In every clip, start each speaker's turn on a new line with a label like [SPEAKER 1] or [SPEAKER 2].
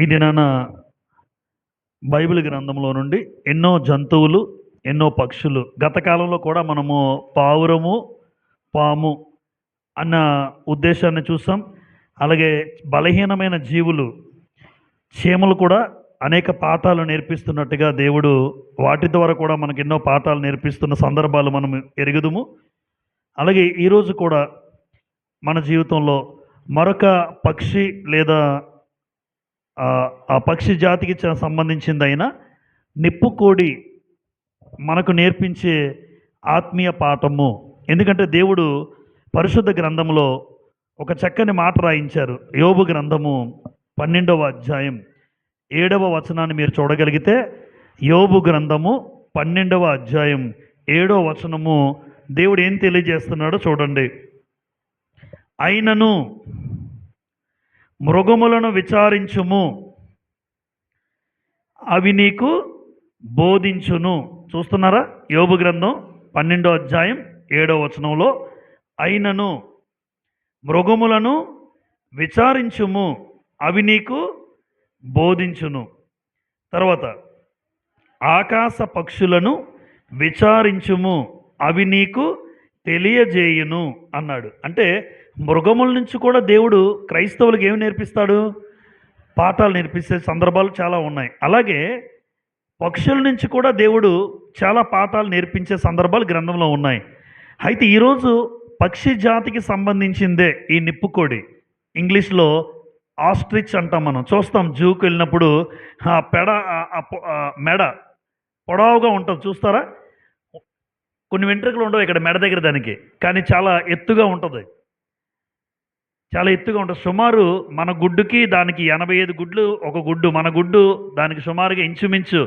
[SPEAKER 1] ఈ దినాన బైబిల్ గ్రంథంలో నుండి ఎన్నో జంతువులు, ఎన్నో పక్షులు, గత కాలంలో కూడా మనము పావురము, పాము అన్న ఉద్దేశాన్ని చూసాం. అలాగే బలహీనమైన జీవులు, చీమలు కూడా అనేక పాఠాలు నేర్పిస్తున్నట్టుగా దేవుడు వాటి ద్వారా కూడా మనకు ఎన్నో పాఠాలు నేర్పిస్తున్న సందర్భాలు మనం ఎరుగుదుము. అలాగే ఈరోజు కూడా మన జీవితంలో మరొక పక్షి లేదా ఆ పక్షి జాతికి సంబంధించిందైన నిప్పుకోడి మనకు నేర్పించే ఆత్మీయ పాఠము. ఎందుకంటే దేవుడు పరిశుద్ధ గ్రంథంలో ఒక చక్కని మాట రాయించారు. యోబు గ్రంథము 12వ అధ్యాయం 7వ వచనాన్ని మీరు చూడగలిగితే, యోబు గ్రంథము 12వ అధ్యాయం 7వ వచనము దేవుడు ఏం తెలియజేస్తున్నాడో చూడండి. అయినను మృగములను విచారించుము, అవి నీకు బోధించును. చూస్తున్నారా? యోబు గ్రంథం 12వ అధ్యాయం 7వ వచనంలో అయినను మృగములను విచారించుము, అవి నీకు బోధించును. తర్వాత ఆకాశ పక్షులను విచారించుము, అవి నీకు తెలియజేయును అన్నాడు. అంటే మృగముల నుంచి కూడా దేవుడు క్రైస్తవులకు ఏమి నేర్పిస్తాడు? పాఠాలు నేర్పించే సందర్భాలు చాలా ఉన్నాయి. అలాగే పక్షుల నుంచి కూడా దేవుడు చాలా పాఠాలు నేర్పించే సందర్భాలు గ్రంథంలో ఉన్నాయి. అయితే ఈరోజు పక్షి జాతికి సంబంధించిందే ఈ నిప్పుకోడి. ఇంగ్లీష్లో ఆస్ట్రిచ్ అంటాం. మనం చూస్తాం జూకి వెళ్ళినప్పుడు ఆ మెడ పొడవుగా ఉంటుంది, చూస్తారా? కొన్ని వెంట్రుకలు ఉండవు ఇక్కడ మెడ దగ్గర దానికి, కానీ చాలా ఎత్తుగా ఉంటుంది. చాలా ఎత్తుగా ఉంటుంది. సుమారు మన గుడ్డుకి దానికి 85 గుడ్లు ఒక గుడ్డు. మన గుడ్డు దానికి సుమారుగా ఇంచుమించు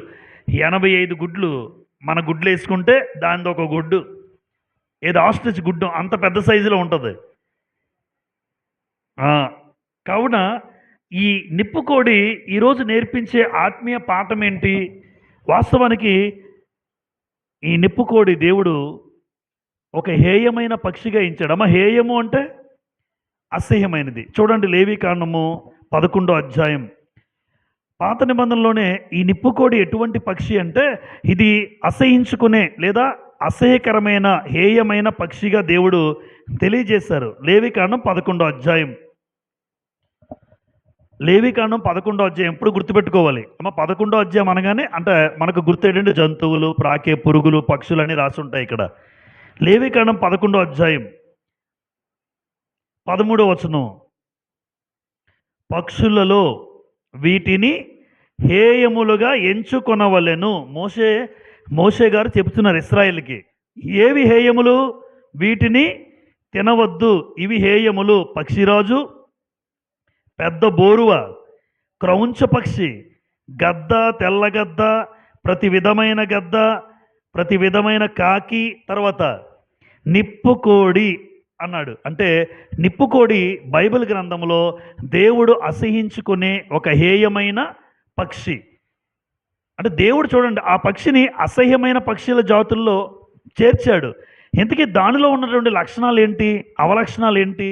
[SPEAKER 1] 85 గుడ్లు. మన గుడ్లు వేసుకుంటే దానిది ఒక గుడ్డు. ఏది ఆస్ట్రిచ్ గుడ్డు అంత పెద్ద సైజులో ఉంటుంది. కావున ఈ నిప్పుకోడి ఈరోజు నేర్పించే ఆత్మీయ పాఠం ఏంటి? వాస్తవానికి ఈ నిప్పుకోడి దేవుడు ఒక హేయమైన పక్షిగా ఇచ్చాడు. హేయము అంటే అసహ్యమైనది. చూడండి, లేవీకాండము 11వ అధ్యాయం. పాత నిబంధనలోనే ఈ నిప్పుకోడి ఎటువంటి పక్షి అంటే ఇది అసహించుకునే లేదా అసహ్యకరమైన హేయమైన పక్షిగా దేవుడు తెలియజేశారు. లేవీకాండం 11వ అధ్యాయం. లేవీకాండం 11వ అధ్యాయం ఎప్పుడు గుర్తుపెట్టుకోవాలి. 11వ అధ్యాయం అనగానే అంటే మనకు గుర్తేటండి జంతువులు, ప్రాకే పురుగులు, పక్షులు అని రాసి ఉంటాయి ఇక్కడ. లేవీకాండం 11వ అధ్యాయం 13వ వచనం. పక్షులలో వీటిని హేయములుగా ఎంచుకొనవలెను. మోషే గారు చెబుతున్నారు ఇశ్రాయేలుకి. ఏవి హేయములు? వీటిని తినవద్దు, ఇవి హేయములు. పక్షిరాజు, పెద్ద బోరువ, క్రౌంచ పక్షి, గద్ద, తెల్లగద్ద, ప్రతి విధమైన గద్ద, ప్రతి విధమైన కాకి, తర్వాత నిప్పుకోడి అన్నాడు. అంటే నిప్పుకోడి బైబిల్ గ్రంథంలో దేవుడు అసహించుకునే ఒక హేయమైన పక్షి. అంటే దేవుడు చూడండి ఆ పక్షిని అసహ్యమైన పక్షుల జాతుల్లో చేర్చాడు. ఇంతకీ దానిలో ఉన్నటువంటి లక్షణాలు ఏంటి, అవలక్షణాలు ఏంటి,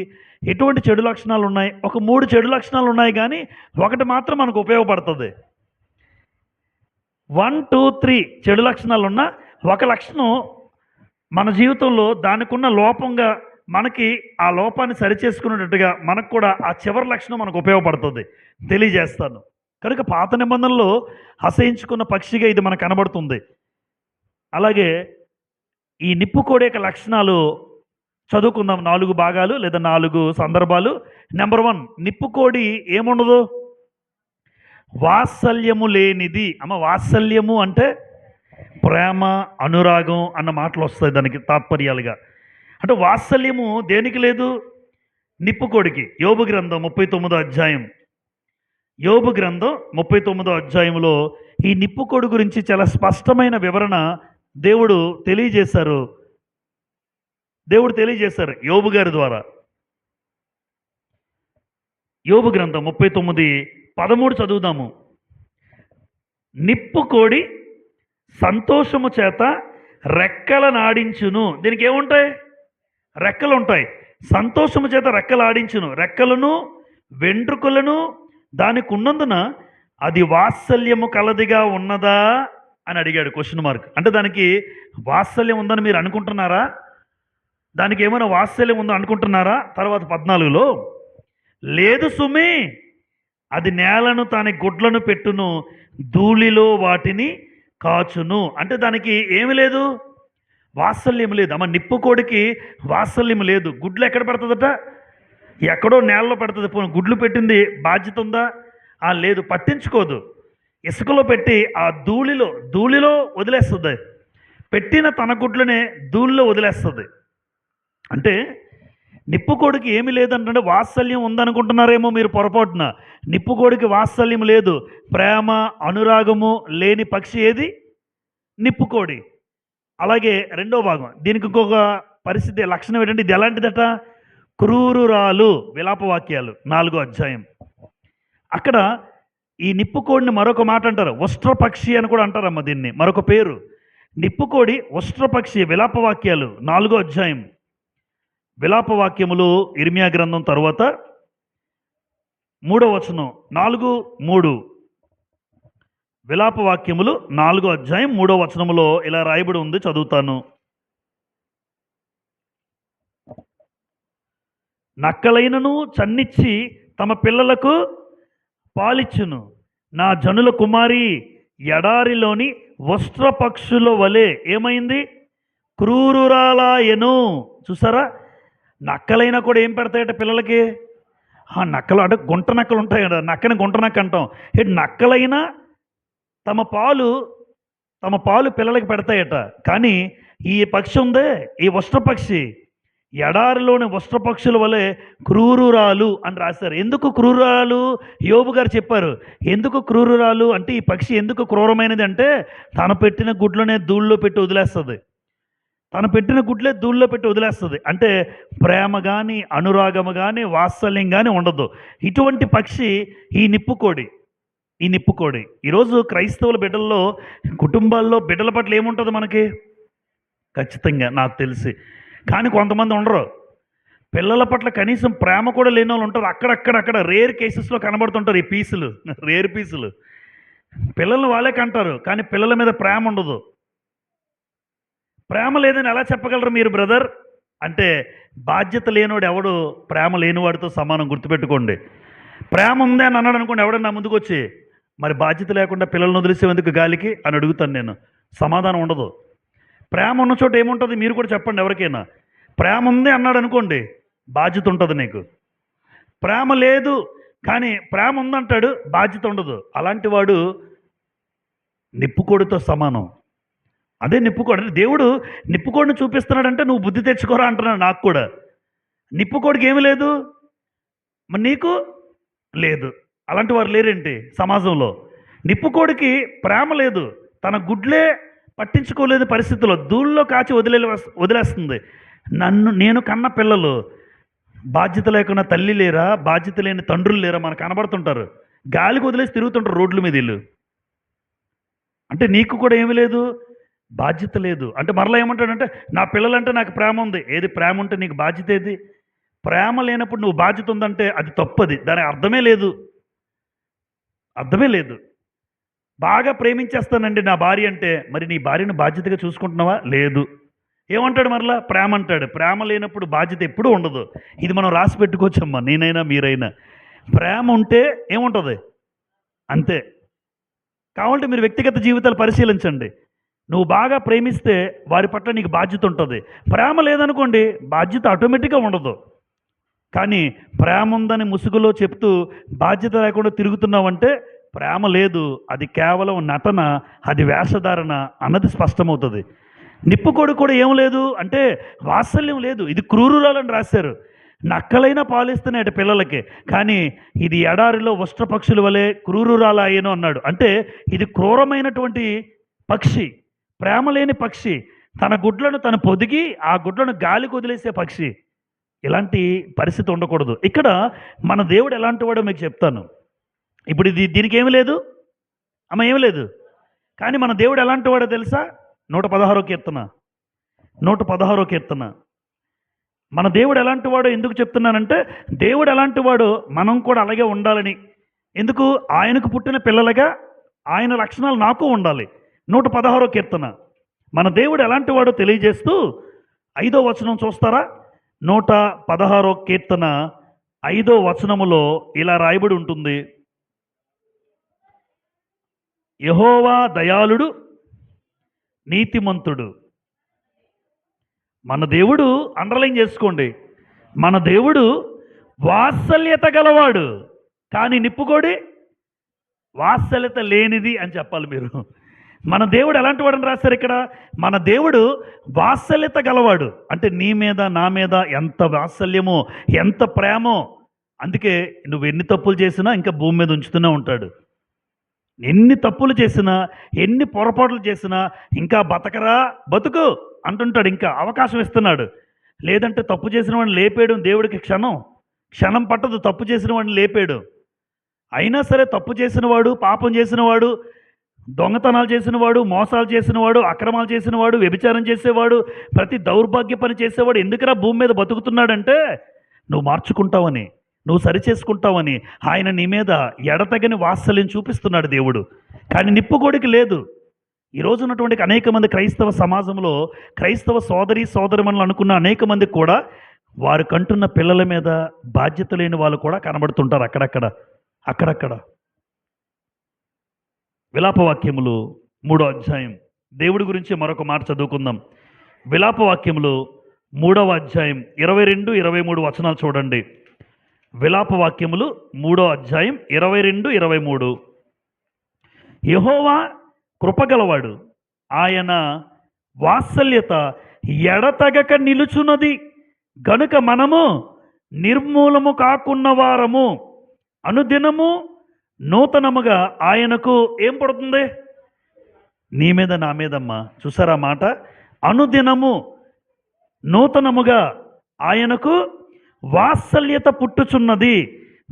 [SPEAKER 1] ఎటువంటి చెడు లక్షణాలు ఉన్నాయి? ఒక 3 చెడు లక్షణాలు ఉన్నాయి, కానీ ఒకటి మాత్రం మనకు ఉపయోగపడుతుంది. 1, 2, 3 చెడు లక్షణాలు ఉన్న ఒక లక్షణం మన జీవితంలో దానికున్న లోపంగా మనకి ఆ లోపాన్ని సరిచేసుకునేటట్టుగా మనకు కూడా ఆ చివరి లక్షణం మనకు ఉపయోగపడుతుంది. తెలియజేస్తాను. కనుక పాత నిబంధనలో అసహించుకున్న పక్షిగా ఇది మనకు కనబడుతుంది. అలాగే ఈ నిప్పుకోడి యొక్క లక్షణాలు చదువుకుందాం. 4 భాగాలు లేదా 4 సందర్భాలు. నెంబర్ 1, నిప్పుకోడి ఏముండదు? వాత్సల్యము లేనిది. వాత్సల్యము అంటే ప్రేమ, అనురాగం అన్న మాటలు వస్తాయి దానికి తాత్పర్యాలుగా. అంటే వాత్సల్యము దేనికి లేదు? నిప్పుకోడికి. యోబు గ్రంథం 39వ అధ్యాయం. యోబు గ్రంథం 39వ అధ్యాయంలో ఈ నిప్పుకోడి గురించి చాలా స్పష్టమైన వివరణ దేవుడు తెలియజేశారు యోబు గారి ద్వారా. యోబు గ్రంథం 39:13 చదువుదాము. నిప్పుకోడి సంతోషము చేత రెక్కల నాడించును. దీనికి ఏముంటాయి? రెక్కలు ఉంటాయి. సంతోషము చేత రెక్కలు ఆడించును. రెక్కలను వెంట్రుకలను దానికి ఉన్నందున అది వాత్సల్యము కలదిగా ఉన్నదా అని అడిగాడు, క్వశ్చన్ మార్క్. అంటే దానికి వాత్సల్యం ఉందని మీరు అనుకుంటున్నారా? దానికి ఏమైనా వాత్సల్యం ఉందో అనుకుంటున్నారా? తర్వాత 14లో, లేదు సుమి, అది నేలను దాని గుడ్లను పెట్టును, ధూళిలో వాటిని కాచును. అంటే దానికి ఏమి లేదు, వాత్సల్యం లేదు. అమ్మ, నిప్పుకోడికి వాత్సల్యం లేదు. గుడ్లు ఎక్కడ పెడుతుందట? ఎక్కడో నేలలో పెడుతుంది. పోనీ గుడ్లు పెట్టింది బాధ్యత ఉందా? లేదు, పట్టించుకోదు. ఇసుకలో పెట్టి ఆ ధూళిలో వదిలేస్తుంది. పెట్టిన తన గుడ్లనే ధూళిలో వదిలేస్తుంది. అంటే నిప్పుకోడికి ఏమి లేదంటే వాత్సల్యం ఉందనుకుంటున్నారేమో మీరు పొరపాటున. నిప్పుకోడికి వాత్సల్యం లేదు. ప్రేమ అనురాగము లేని పక్షి ఏది? నిప్పుకోడి. అలాగే రెండో భాగం, దీనికి ఇంకొక పరిస్థితి లక్షణం ఏంటంటే ఇది ఎలాంటిదట? క్రూరురాలు. విలాపవాక్యాలు 4వ అధ్యాయం. అక్కడ ఈ నిప్పుకోడిని మరొక మాట అంటారు, ఉష్ట్రపక్షి అని కూడా అంటారమ్మ దీన్ని, మరొక పేరు. నిప్పుకోడి ఉష్ట్రపక్షి. విలాపవాక్యాలు 4వ అధ్యాయం. విలాపవాక్యములు ఇర్మియా గ్రంథం తరువాత 3వ వచనం, 4:3. విలాపవాక్యములు 4వ అధ్యాయం 3వ వచనములో ఇలా రాయబడి ఉంది, చదువుతాను. నక్కలైనను చన్నిచ్చి తమ పిల్లలకు పాలిచ్చును, నా జనుల కుమారి ఎడారిలోని ఉష్ట్రపక్షుల వలె ఏమైంది? క్రూరురాలాయను. చూసారా? నక్కలైనా కూడా ఏం పెడతాయట పిల్లలకి? నక్కలు అంటే గుంట నక్కలు ఉంటాయి కదా, నక్కని గుంట నక్క అంటాం. నక్కలైనా తమ పాలు పిల్లలకి పెడతాయట. కానీ ఈ పక్షి ఉందే, ఈ ఉష్ట్రపక్షి, ఎడారిలోని ఉష్ట్రపక్షుల వలె క్రూరురాలు అని రాశారు. ఎందుకు క్రూరురాలు? యోబు గారు చెప్పారు. ఎందుకు క్రూరురాలు అంటే, ఈ పక్షి ఎందుకు క్రూరమైనది అంటే, తను పెట్టిన గుడ్లనే ధూళిలో పెట్టి వదిలేస్తుంది. తను పెట్టిన గుడ్లే ధూళిలో పెట్టి వదిలేస్తుంది. అంటే ప్రేమ కానీ, అనురాగము కానీ, వాత్సల్యం కానీ ఉండదు. ఇటువంటి పక్షి ఈ నిప్పుకోడి. ఈరోజు క్రైస్తవుల బిడ్డల్లో, కుటుంబాల్లో బిడ్డల పట్ల ఏముంటుంది మనకి? ఖచ్చితంగా నాకు తెలిసి. కానీ కొంతమంది ఉండరు. పిల్లల పట్ల కనీసం ప్రేమ కూడా లేని వాళ్ళు ఉంటారు. అక్కడక్కడ రేర్ కేసెస్లో కనబడుతుంటారు ఈ పీసులు, రేర్ పీసులు. పిల్లల్ని వాళ్ళే కంటారు, కానీ పిల్లల మీద ప్రేమ ఉండదు. ప్రేమ లేదని ఎలా చెప్పగలరు మీరు బ్రదర్ అంటే, బాధ్యత లేనివాడు ఎవడు ప్రేమ లేనివాడితో సమానం, గుర్తుపెట్టుకోండి. ప్రేమ ఉందే అని అన్నాడు అనుకోండి, ఎవడన్నా ముందుకు వచ్చి, మరి బాధ్యత లేకుండా పిల్లల్ని వదిలేసేందుకు గాలికి అని అడుగుతాను నేను. సమాధానం ఉండదు. ప్రేమ ఉన్న చోట ఏముంటుంది మీరు కూడా చెప్పండి ఎవరికైనా. ప్రేమ ఉంది అన్నాడు అనుకోండి, బాధ్యత ఉంటుంది నీకు. ప్రేమ లేదు కానీ ప్రేమ ఉందంటాడు, బాధ్యత ఉండదు. అలాంటి వాడు నిప్పుకోడితో సమానం. అదే నిప్పుకోడి. అంటే దేవుడు నిప్పుకోడిని చూపిస్తున్నాడంటే నువ్వు బుద్ధి తెచ్చుకోరా అంటున్నాడు నాకు కూడా. నిప్పుకోడికి ఏమి లేదు, మరి నీకు లేదు. అలాంటి వారు లేరేంటి సమాజంలో? నిప్పుకోడికి ప్రేమ లేదు, తన గుడ్లే పట్టించుకోలేదు పరిస్థితుల్లో, ధూళిలో కాచి వదిలేస్తుంది. నేను కన్న పిల్లలు బాధ్యత లేకుండా తల్లి లేరా, బాధ్యత లేని తండ్రులు లేరా మనకు కనబడుతుంటారు. గాలికి వదిలేసి తిరుగుతుంటారు రోడ్ల మీద వీళ్ళు. అంటే నీకు కూడా ఏమి లేదు, బాధ్యత లేదు. అంటే మరలా ఏమంటాడంటే, నా పిల్లలంటే నాకు ప్రేమ ఉంది. ఏది ప్రేమ ఉంటే నీకు బాధ్యత ఏది? ప్రేమ లేనప్పుడు నువ్వు బాధ్యత ఉందంటే అది తప్పది. దాని అర్థమే లేదు. బాగా ప్రేమించేస్తానండి నా భార్య అంటే, మరి నీ భార్యను బాధ్యతగా చూసుకుంటున్నావా? లేదు. ఏమంటాడు మరలా? ప్రేమ అంటాడు. ప్రేమ లేనప్పుడు బాధ్యత ఎప్పుడూ ఉండదు. ఇది మనం రాసి పెట్టుకోవచ్చమ్మా, నేనైనా మీరైనా. ప్రేమ ఉంటే ఏముంటుంది అంతే. కావాలంటే మీరు వ్యక్తిగత జీవితాలు పరిశీలించండి. నువ్వు బాగా ప్రేమిస్తే వారి పట్ల నీకు బాధ్యత ఉంటుంది. ప్రేమ లేదనుకోండి, బాధ్యత ఆటోమేటిక్గా ఉండదు. కానీ ప్రేమ ఉందని ముసుగులో చెప్తూ బాధ్యత లేకుండా తిరుగుతున్నావంటే ప్రేమ లేదు, అది కేవలం నటన, అది వేషధారణ అన్నది స్పష్టమవుతుంది. నిప్పుకోడి కూడా ఏం లేదు అంటే వాత్సల్యం లేదు. ఇది క్రూరురాలని రాశారు. నక్కలైనా పాలిస్తున్నాయి పిల్లలకి, కానీ ఇది ఎడారిలో ఉష్ట్రపక్షుల వలె క్రూరురాలయ్యను అన్నాడు. అంటే ఇది క్రూరమైనటువంటి పక్షి, ప్రేమ లేని పక్షి, తన గుడ్లను తను పొదిగి ఆ గుడ్లను గాలికి వదిలేసే పక్షి. ఇలాంటి పరిస్థితి ఉండకూడదు. ఇక్కడ మన దేవుడు ఎలాంటి వాడో మీకు చెప్తాను. ఇప్పుడు దీనికి ఏమి లేదు అమ్మ, ఏమి లేదు. కానీ మన దేవుడు ఎలాంటి వాడో తెలుసా? 116వ కీర్తన. మన దేవుడు ఎలాంటి వాడో ఎందుకు చెప్తున్నానంటే, దేవుడు ఎలాంటి వాడో మనం కూడా అలాగే ఉండాలని, ఎందుకు? ఆయనకు పుట్టిన పిల్లలుగా ఆయన లక్షణాలు నాకు ఉండాలి. 116 కీర్తన మన దేవుడు ఎలాంటి వాడో తెలియజేస్తూ 5వ వచనం చూస్తారా? 116 కీర్తన 5వ వచనములో ఇలా రాయబడి ఉంటుంది. యెహోవా దయాళుడు, నీతిమంతుడు. మన దేవుడు అండర్లైన్ చేసుకోండి. మన దేవుడు వాత్సల్యత గలవాడు. కానీ నిప్పుకోడి వాత్సల్యత లేనిది అని చెప్పాలి మీరు. మన దేవుడు ఎలాంటి వాడని రాశారు ఇక్కడ? మన దేవుడు వాత్సల్యత గలవాడు. అంటే నీ మీద నా మీద ఎంత వాత్సల్యమో, ఎంత ప్రేమో. అందుకే నువ్వు ఎన్ని తప్పులు చేసినా ఇంకా భూమి మీద ఉంచుతూనే ఉంటాడు. ఎన్ని తప్పులు చేసినా, ఎన్ని పొరపాట్లు చేసినా ఇంకా బతకరా, బతుకు అంటుంటాడు. ఇంకా అవకాశం ఇస్తున్నాడు. లేదంటే తప్పు చేసిన వాడిని లేపేయడం దేవుడికి క్షణం పట్టదు. తప్పు చేసిన వాడిని లేపేయడం. అయినా సరే తప్పు చేసినవాడు, పాపం చేసినవాడు, దొంగతనాలు చేసినవాడు, మోసాలు చేసినవాడు, అక్రమాలు చేసినవాడు, వ్యభిచారం చేసేవాడు, ప్రతి దౌర్భాగ్య పని చేసేవాడు ఎందుకురా భూమి మీద బతుకుతున్నాడంటే నువ్వు మార్చుకుంటావని, నువ్వు సరిచేసుకుంటావని ఆయన నీ మీద ఎడతగని వాత్సల్యం చూపిస్తున్నాడు దేవుడు. కానీ నిప్పుకోడికి లేదు. ఈరోజు ఉన్నటువంటి అనేక మంది క్రైస్తవ సమాజంలో క్రైస్తవ సోదరిమణులు అనుకున్న అనేక మందికి కూడా వారు కంటున్న పిల్లల మీద బాధ్యత లేని వాళ్ళు కూడా కనబడుతుంటారు అక్కడక్కడ. విలాపవాక్యములు 3వ అధ్యాయం. దేవుడి గురించి మరొక మాట చదువుకుందాం. విలాపవాక్యములు 3వ అధ్యాయం 22, 23 వచనాలు చూడండి. విలాపవాక్యములు 3వ అధ్యాయం 22, 23. యెహోవా కృపగలవాడు, ఆయన వాత్సల్యత ఎడతగక నిలుచున్నది గనుక మనము నిర్మూలము కాకున్న వారము. అనుదినము నూతనముగా ఆయనకు ఏం పడుతుంది? నీ మీద నా మీదమ్మా. చూసారా మాట? అనుదినము నూతనముగా ఆయనకు వాత్సల్యత పుట్టుచున్నది.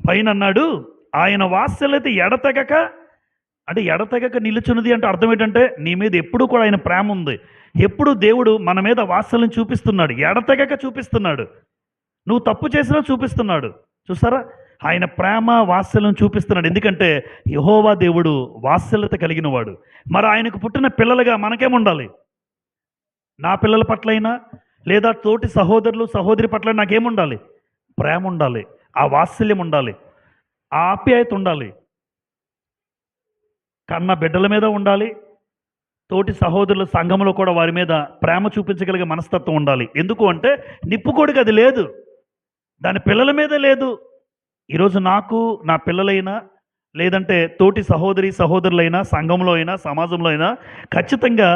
[SPEAKER 1] పైన అన్నాడు ఆయన వాత్సల్యత ఎడతెగక నిలుచున్నది అంటే అర్థం ఏంటంటే నీ మీద ఎప్పుడు కూడా ఆయన ప్రేమ ఉంది. ఎప్పుడు దేవుడు మన మీద వాత్సల్యం చూపిస్తున్నాడు, ఎడతెగక చూపిస్తున్నాడు. నువ్వు తప్పు చేసినా చూపిస్తున్నాడు. చూసారా? ఆయన ప్రేమ వాత్సల్యం చూపిస్తున్నాడు. ఎందుకంటే యెహోవా దేవుడు వాత్సల్యత కలిగిన వాడు. మరి ఆయనకు పుట్టిన పిల్లలుగా మనకేముండాలి? నా పిల్లల పట్లైనా లేదా తోటి సహోదరులు సహోదరి పట్ల నాకేముండాలి? ప్రేమ ఉండాలి, ఆ వాత్సల్యం ఉండాలి, ఆ ఆప్యాయత ఉండాలి. కన్న బిడ్డల మీద ఉండాలి. తోటి సహోదరుల సంఘంలో కూడా వారి మీద ప్రేమ చూపించగలిగే మనస్తత్వం ఉండాలి. ఎందుకు అంటే నిప్పుకోడికి అది లేదు, దాని పిల్లల మీద లేదు. ఈరోజు నాకు నా పిల్లలైనా లేదంటే తోటి సహోదరులైనా సంఘంలో అయినా సమాజంలో అయినా ఖచ్చితంగా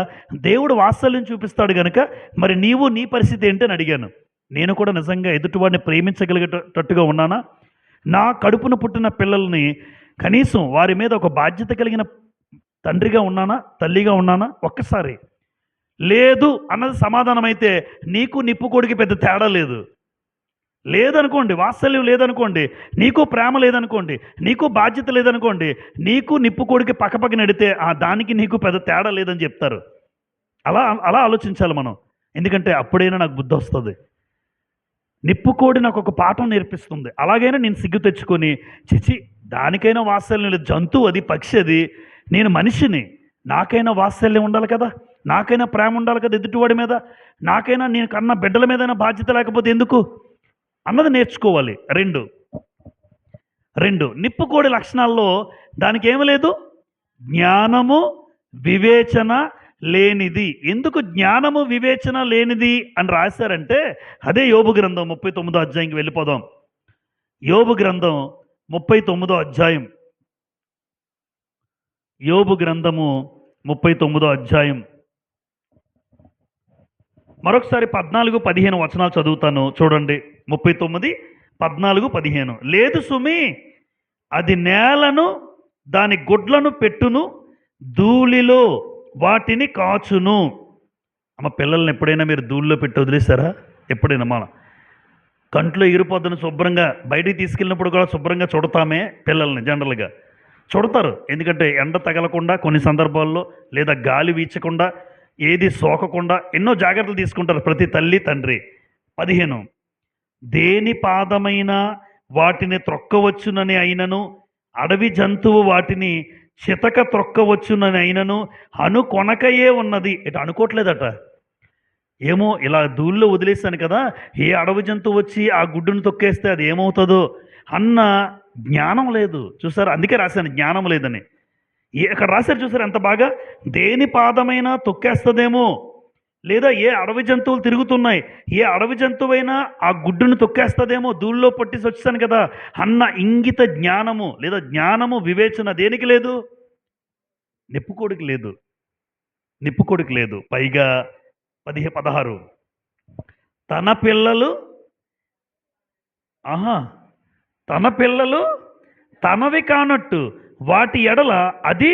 [SPEAKER 1] దేవుడు వాత్సల్యం చూపిస్తాడు కనుక మరి నీవు నీ పరిస్థితి ఏంటి అని అడిగాను. నేను కూడా నిజంగా ఎదుటివాడిని ప్రేమించగలిగేటట్టుగా ఉన్నానా? నా కడుపున పుట్టిన పిల్లల్ని కనీసం వారి మీద ఒక బాధ్యత కలిగిన తండ్రిగా ఉన్నానా, తల్లిగా ఉన్నానా? ఒక్కసారి లేదు అన్నది సమాధానం అయితే నీకు నిప్పుకోడికి పెద్ద తేడా లేదనుకోండి, వాత్సల్యం లేదనుకోండి, నీకు ప్రేమ లేదనుకోండి, నీకు బాధ్యత లేదనుకోండి, నీకు నిప్పుకోడికి పక్కపక్కన నెడితే ఆ దానికి నీకు పెద్ద తేడా లేదని చెప్తారు. అలా ఆలోచించాలి మనం. ఎందుకంటే అప్పుడైనా నాకు బుద్ధి వస్తుంది. నిప్పుకోడి నాకు ఒక పాఠం నేర్పిస్తుంది. అలాగైనా నేను సిగ్గు తెచ్చుకొని చిచి దానికైనా వాత్సల్యం లేదు, జంతువు అది, పక్షి అది, నేను మనిషిని, నాకైనా వాత్సల్యం ఉండాలి కదా, నాకైనా ప్రేమ ఉండాలి కదా ఎదుటివాడి మీద, నాకైనా నేను కన్న బిడ్డల మీదైనా బాధ్యత లేకపోతే ఎందుకు అన్నది నేర్చుకోవాలి. రెండు నిప్పుకోడి లక్షణాల్లో దానికి ఏమి లేదు? జ్ఞానము వివేచన లేనిది. ఎందుకు జ్ఞానము వివేచన లేనిది అని రాశారంటే అదే యోబు గ్రంథం 39వ అధ్యాయంకి వెళ్ళిపోదాం. యోబు గ్రంథం 39వ అధ్యాయం. యోబు గ్రంథము 39వ అధ్యాయం మరొకసారి 14-15 వచనాలు చదువుతాను చూడండి. 39, 14, 15. లేదు సుమి, అది నేలను దాని గుడ్లను పెట్టును, ధూళిలో వాటిని కాచును. అమ్మ పిల్లల్ని ఎప్పుడైనా మీరు ధూళిలో పెట్టి వదిలేశారా? ఎప్పుడైనా మన కంట్లో ఇరుపొద్దును శుభ్రంగా బయటికి తీసుకెళ్ళినప్పుడు కూడా శుభ్రంగా చుడతామే పిల్లల్ని. జనరల్గా చుడతారు. ఎందుకంటే ఎండ తగలకుండా కొన్ని సందర్భాల్లో, లేదా గాలి వీచకుండా, ఏది సోకకుండా ఎన్నో జాగ్రత్తలు తీసుకుంటారు ప్రతి తల్లి తండ్రి. 15, దేని పాదమైన వాటిని త్రొక్కవచ్చునని అయినను అడవి జంతువు వాటిని చితక త్రొక్కవచ్చుననైనను అనుకొనకయే ఉన్నది. ఇటు అనుకోవట్లేదట. ఏమో ఇలా ధూళిలో వదిలేసాను కదా, ఏ అడవి జంతువు వచ్చి ఆ గుడ్డును తొక్కేస్తే అది ఏమవుతుందో అన్న జ్ఞానం లేదు. చూసారు, అందుకే రాశాను జ్ఞానం లేదని. ఇక్కడ రాశారు చూసారు ఎంత బాగా, దేని పాదమైనా తొక్కేస్తుందేమో, లేదా ఏ అడవి జంతువులు తిరుగుతున్నాయి, ఏ అడవి జంతువైనా ఆ గుడ్డును తొక్కేస్తుందేమో, ధూళిలో పట్టేసి వచ్చాను కదా అన్న ఇంగిత జ్ఞానము లేదా జ్ఞానము వివేచన దేనికి లేదు? నిప్పుకోడికి లేదు. నిప్పుకోడికి లేదు. పైగా 16 తన పిల్లలు ఆహా తన పిల్లలు తనవి కానట్టు వాటి ఎడల అది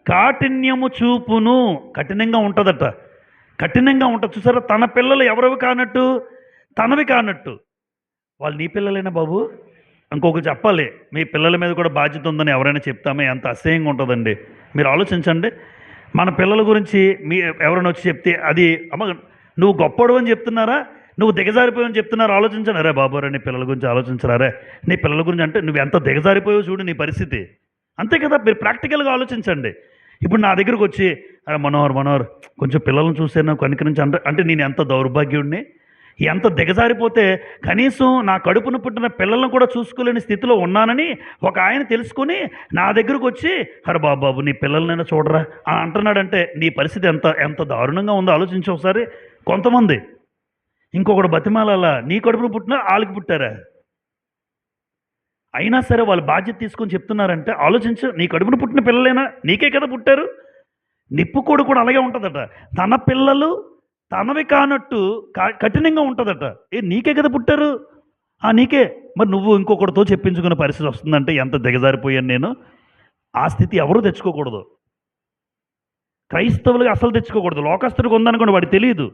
[SPEAKER 1] కాఠిన్యము చూపును. కఠినంగా ఉంటుందట. కఠినంగా ఉంటుంది. చూసారా, తన పిల్లలు ఎవరివి కానట్టు, తనవి కానట్టు. వాళ్ళు నీ పిల్లలేనా బాబు? ఇంకొకరు చెప్పాలి, మీ పిల్లల మీద కూడా బాధ్యత ఉందని ఎవరైనా చెప్తామే, ఎంత అసహ్యంగా ఉంటుందండి. మీరు ఆలోచించండి. మన పిల్లల గురించి ఎవరైనా వచ్చి చెప్తే అది అమ్మ నువ్వు గొప్పడు అని చెప్తున్నారా, నువ్వు దిగజారిపోయావని చెప్తున్నారు. ఆలోచించండి. అరే బాబు రే, నీ పిల్లల గురించి ఆలోచించరారే, నీ పిల్లల గురించి అంటే నువ్వు ఎంత దిగజారిపోయావు చూడు నీ పరిస్థితి. అంతే కదా, మీరు ప్రాక్టికల్గా ఆలోచించండి. ఇప్పుడు నా దగ్గరకు వచ్చి అరే మనోహర్ కొంచెం పిల్లల్ని చూసాను కనుకరించి అంటే నేను ఎంత దౌర్భాగ్యుడిని, ఎంత దిగజారిపోతే కనీసం నా కడుపును పుట్టిన పిల్లలను కూడా చూసుకోలేని స్థితిలో ఉన్నానని ఒక ఆయన తెలుసుకొని నా దగ్గరకు వచ్చి అరే బాబు నీ పిల్లలనైనా చూడరా అని అంటున్నాడంటే నీ పరిస్థితి ఎంత ఎంత దారుణంగా ఉందో ఆలోచించి ఒకసారి. కొంతమంది ఇంకొకడు బతిమాల నీ కడుపును పుట్టినా వాళ్ళకి పుట్టారా, అయినా సరే వాళ్ళు బాధ్యత తీసుకొని చెప్తున్నారంటే ఆలోచించు. నీ కడుపును పుట్టిన పిల్లలైనా నీకే కదా పుట్టారు. నిప్పుకోడు కూడా అలాగే ఉంటుందట. తన పిల్లలు తనవి కానట్టు కఠినంగా ఉంటుందట. నీకే కదా పుట్టారు, నీకే. మరి నువ్వు ఇంకొకటితో చెప్పించుకునే పరిస్థితి వస్తుందంటే ఎంత దిగజారిపోయాను నేను. ఆ స్థితి ఎవరూ తెచ్చుకోకూడదు. క్రైస్తవులుగా అసలు తెచ్చుకోకూడదు. లోకస్తుడికి ఉందనుకోండి, వాడికి తెలియదు.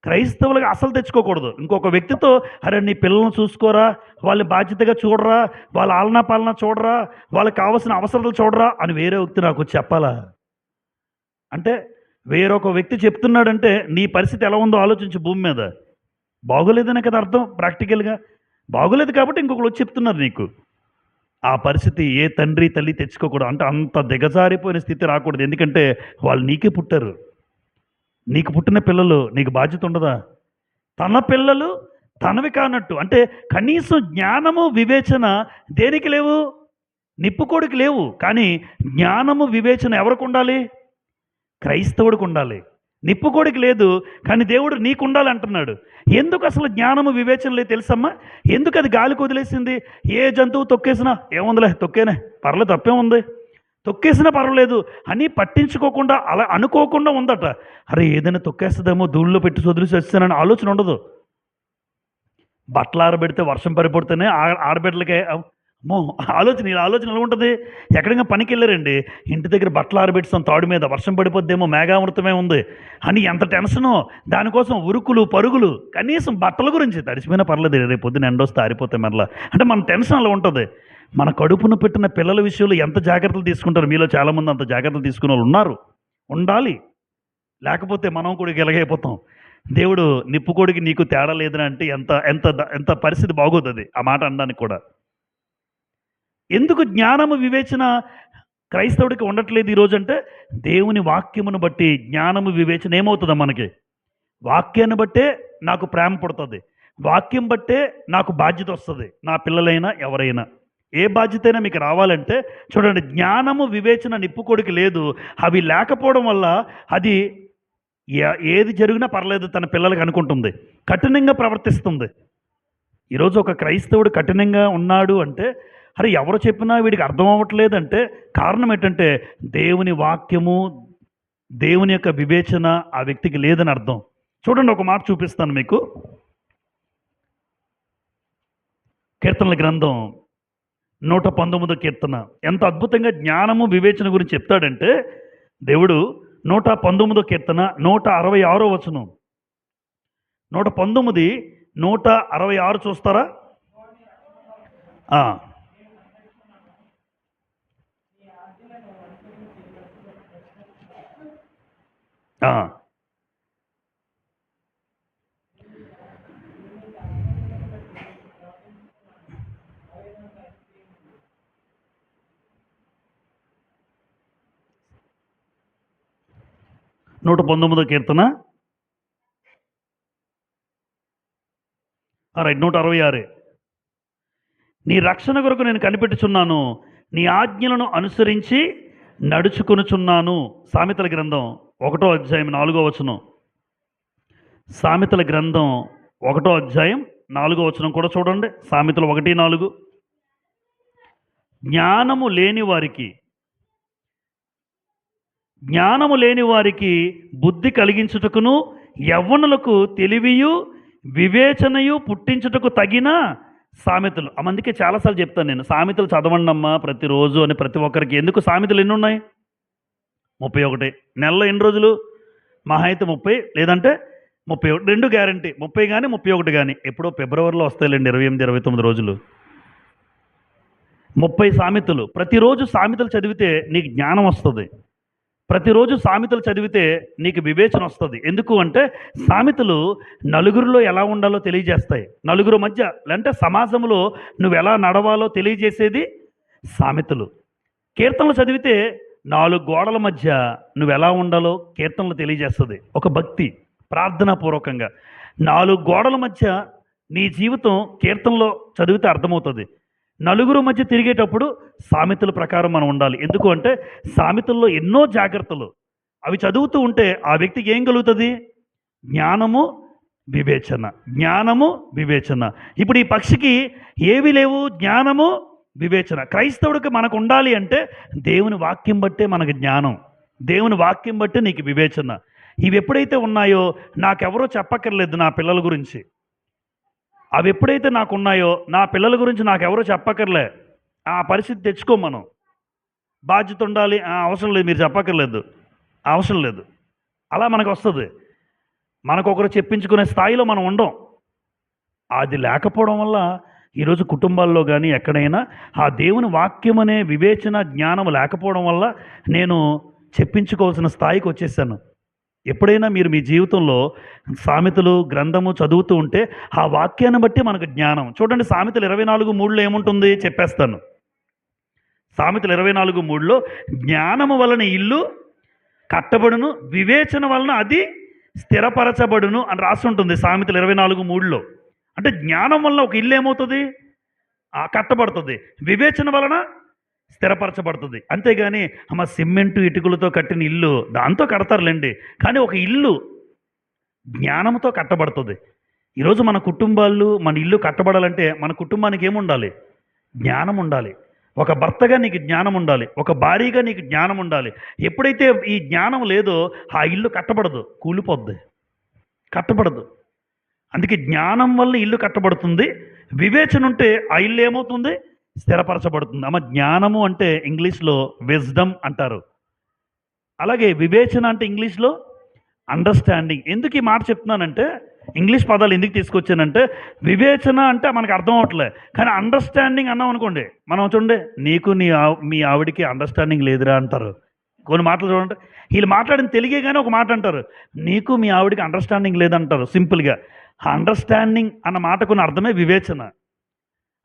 [SPEAKER 1] క్రైస్తవులుగా అసలు తెచ్చుకోకూడదు. ఇంకొక వ్యక్తితో అరే నీ పిల్లల్ని చూసుకోరా, వాళ్ళని బాధ్యతగా చూడరా, వాళ్ళ ఆలనా పాలన చూడరా, వాళ్ళకి కావాల్సిన అవసరాలు చూడరా అని వేరే వ్యక్తి నాకు వచ్చి చెప్పాలా? అంటే వేరొక వ్యక్తి చెప్తున్నాడంటే నీ పరిస్థితి ఎలా ఉందో ఆలోచించు. భూమి మీద బాగోలేదనే కదా అర్థం. ప్రాక్టికల్గా బాగోలేదు కాబట్టి ఇంకొకరు వచ్చి చెప్తున్నారు నీకు. ఆ పరిస్థితి ఏ తండ్రి తల్లి తెచ్చుకోకూడదు. అంటే అంత దిగజారిపోయిన స్థితి రాకూడదు. ఎందుకంటే వాళ్ళు నీకే పుట్టారు. నీకు పుట్టిన పిల్లలు నీకు బాధ్యత ఉండదా? తన పిల్లలు తనవి కానట్టు అంటే కనీసం జ్ఞానము వివేచన దేనికి లేవు? నిప్పుకోడికి లేవు. కానీ జ్ఞానము వివేచన ఎవరికి ఉండాలి? క్రైస్తవుడికి ఉండాలి. నిప్పుకోడికి లేదు, కానీ దేవుడు నీకు ఉండాలి అంటున్నాడు. ఎందుకు అసలు జ్ఞానము వివేచన లేదు తెలుసమ్మా? ఎందుకు అది గాలికి వదిలేసింది? ఏ జంతువు తొక్కేసినా ఏముందిలే, తొక్కేనే పర్లేదు, తప్పేముంది, తొక్కేసినా పర్వాలేదు అని పట్టించుకోకుండా అలా అనుకోకుండా ఉందట. అరే ఏదైనా తొక్కేస్తుందేమో ధూళిలో పెట్టి వదిలేసి వచ్చానని ఆలోచన ఉండదు. బట్టలు ఆరబెడితే వర్షం పడిపోతేనే ఆడబిడ్డలకే అమ్మో ఆలోచన ఎలా ఉంటుంది? ఎక్కడిగా పనికి వెళ్ళారండి, ఇంటి దగ్గర బట్టలు ఆరబెట్టాం తాడు మీద, వర్షం పడిపోద్దేమో, మేఘామృతమే ఉంది అని ఎంత టెన్షనో, దానికోసం ఉరుకులు పరుగులు. కనీసం బట్టల గురించి తడిసిపోయినా పర్లేదు, రేపు పొద్దున ఎండొస్తే ఆరిపోతే మరలా అంటే మన టెన్షన్ అలా ఉంటుంది. మన కడుపును పెట్టిన పిల్లల విషయంలో ఎంత జాగ్రత్తలు తీసుకుంటారు? మీలో చాలామంది అంత జాగ్రత్తలు తీసుకునే వాళ్ళు ఉన్నారు. ఉండాలి, లేకపోతే మనం కూడా ఇలాగైపోతాం. దేవుడు నిప్పుకోడికి నీకు తేడా లేదని అంటే ఎంత ఎంత ఎంత పరిస్థితి బాగోతుంది ఆ మాట అనడానికి కూడా. ఎందుకు జ్ఞానము వివేచన క్రైస్తవుడికి ఉండట్లేదు ఈరోజు అంటే, దేవుని వాక్యమును బట్టి జ్ఞానము వివేచన ఏమవుతుందా మనకి? వాక్యాన్ని బట్టే నాకు ప్రేమ పుడుతుంది, వాక్యం బట్టే నాకు బాధ్యత వస్తుంది. నా పిల్లలైనా ఎవరైనా ఏ బాధ్యత అయినా మీకు రావాలంటే చూడండి, జ్ఞానము వివేచన నిప్పుకోడికి లేదు. అవి లేకపోవడం వల్ల అది ఏది జరిగినా పర్లేదు తన పిల్లలకి అనుకుంటుంది, కఠినంగా ప్రవర్తిస్తుంది. ఈరోజు ఒక క్రైస్తవుడు కఠినంగా ఉన్నాడు అంటే అరే ఎవరు చెప్పినా వీడికి అర్థం అవ్వట్లేదంటే కారణం ఏంటంటే దేవుని వాక్యము, దేవుని యొక్క వివేచన ఆ వ్యక్తికి లేదని అర్థం. చూడండి, ఒక మాట చూపిస్తాను మీకు. కీర్తనల గ్రంథం 119 కీర్తన ఎంత అద్భుతంగా జ్ఞానము వివేచన గురించి చెప్తాడంటే దేవుడు. 119 కీర్తన 166 వచనం. 119 166 చూస్తారా? 119 కీర్తన. రైట్, 166. నీ రక్షణ కొరకు నేను కనిపెట్టుచున్నాను, నీ ఆజ్ఞలను అనుసరించి నడుచుకొనుచున్నాను. సామెతల గ్రంథం 1వ అధ్యాయం 4వ వచనం. సామెతల గ్రంథం 1వ అధ్యాయం 4వ వచనం కూడా చూడండి. సామెతలు 1:4. జ్ఞానము లేని వారికి బుద్ధి కలిగించుటకును, యవ్వనులకు తెలివియు వివేచనయు పుట్టించుటకు తగిన సామెతలు. అందుకే చాలాసార్లు చెప్తాను నేను, సామెతలు చదవండి అమ్మా ప్రతిరోజు అని ప్రతి ఒక్కరికి. ఎందుకు? సామెతలు ఎన్ని ఉన్నాయి? 31. నెలలో ఎన్ని రోజులు? మహా అయితే 30, లేదంటే 31. 2 గ్యారంటీ, 30 కానీ 31 కానీ. ఎప్పుడో ఫిబ్రవరిలో వస్తాయిలేండి 28, 29 రోజులు. 30 సామెతలు. ప్రతిరోజు సామెతలు చదివితే నీకు జ్ఞానం వస్తుంది. ప్రతిరోజు సామెతలు చదివితే నీకు వివేచన వస్తుంది. ఎందుకు అంటే సామెతలు నలుగురిలో ఎలా ఉండాలో తెలియజేస్తాయి. నలుగురు మధ్య అంటే సమాజంలో నువ్వు ఎలా నడవాలో తెలియజేసేది సామెతలు. కీర్తనలు చదివితే 4 గోడల మధ్య నువ్వు ఎలా ఉండాలో కీర్తనలు తెలియజేస్తుంది. ఒక భక్తి, ప్రార్థనాపూర్వకంగా 4 గోడల మధ్య నీ జీవితం కీర్తనలో చదివితే అర్థమవుతుంది. నలుగురు మధ్య తిరిగేటప్పుడు సామెతల ప్రకారం మనం ఉండాలి. ఎందుకు అంటే సామెతల్లో ఎన్నో జాగ్రత్తలు. అవి చదువుతూ ఉంటే ఆ వ్యక్తికి ఏం కలుగుతుంది? జ్ఞానము, వివేచన. జ్ఞానము, వివేచన. ఇప్పుడు ఈ పక్షికి ఏవి లేవు? జ్ఞానము, వివేచన. క్రైస్తవుడికి మనకు ఉండాలి అంటే దేవుని వాక్యం బట్టే మనకు జ్ఞానం, దేవుని వాక్యం బట్టే నీకు వివేచన. ఇవి ఎప్పుడైతే ఉన్నాయో నాకెవరో చెప్పక్కర్లేదు నా పిల్లల గురించి. అవి ఎప్పుడైతే నాకున్నాయో నా పిల్లల గురించి నాకెవరో చెప్పక్కర్లే. ఆ పరిస్థితి తెచ్చుకో మనం. బాధ్యత ఉండాలి, అవసరం లేదు, మీరు చెప్పక్కర్లేదు, అవసరం లేదు. అలా మనకు వస్తుంది. మనకొకరు చెప్పించుకునే స్థాయిలో మనం ఉండం. అది లేకపోవడం వల్ల ఈరోజు కుటుంబాల్లో కానీ ఎక్కడైనా ఆ దేవుని వాక్యం అనే వివేచన, జ్ఞానం లేకపోవడం వల్ల నేను చెప్పించుకోవాల్సిన స్థాయికి వచ్చేసాను. ఎప్పుడైనా మీరు మీ జీవితంలో సామెతలు గ్రంథము చదువుతూ ఉంటే ఆ వాక్యాన్ని బట్టి మనకు జ్ఞానం. చూడండి, సామెతలు 24:3లో ఏముంటుంది చెప్పేస్తాను. సామెతలు 24:3లో జ్ఞానము వలన ఇల్లు కట్టబడును, వివేచన వలన అది స్థిరపరచబడును అని రాసి ఉంటుంది సామెతలు 24:3లో. అంటే జ్ఞానం వలన ఒక ఇల్లు ఏమవుతుంది? కట్టబడుతుంది. వివేచన వలన స్థిరపరచబడుతుంది. అంతేగాని సిమెంటు ఇటుకలతో కట్టిన ఇల్లు దాంతో కడతారులేండి, కానీ ఒక ఇల్లు జ్ఞానంతో కట్టబడుతుంది. ఈరోజు మన కుటుంబాలు, మన ఇల్లు కట్టబడాలంటే మన కుటుంబానికి ఏముండాలి? జ్ఞానం ఉండాలి. ఒక భర్తగా నీకు జ్ఞానం ఉండాలి, ఒక భార్యగా నీకు జ్ఞానం ఉండాలి. ఎప్పుడైతే ఈ జ్ఞానం లేదో ఆ ఇల్లు కట్టబడదు, కూలిపోద్ది, కట్టబడదు. అందుకే జ్ఞానం వల్ల ఇల్లు కట్టబడుతుంది. వివేచన ఉంటే ఆ ఇల్లు ఏమవుతుంది? స్థిరపరచబడుతుంది. జ్ఞానము అంటే ఇంగ్లీష్లో విజ్డమ్ అంటారు. అలాగే వివేచన అంటే ఇంగ్లీష్లో అండర్స్టాండింగ్. ఎందుకు ఈ మాట చెప్తున్నానంటే, ఇంగ్లీష్ పదాలు ఎందుకు తీసుకొచ్చానంటే, వివేచన అంటే మనకు అర్థం అవట్లే, కానీ అండర్స్టాండింగ్ అన్నాం అనుకోండి, మనం చూడండి, నీకు మీ ఆవిడికి అండర్స్టాండింగ్ లేదురా అంటారు. కొన్ని మాటలు చూడండి, వీళ్ళు మాట్లాడిన తెలుగే కానీ ఒక మాట అంటారు, నీకు మీ ఆవిడికి అండర్స్టాండింగ్ లేదంటారు సింపుల్గా. అండర్స్టాండింగ్ అన్న మాటకున్న అర్థమే వివేచన.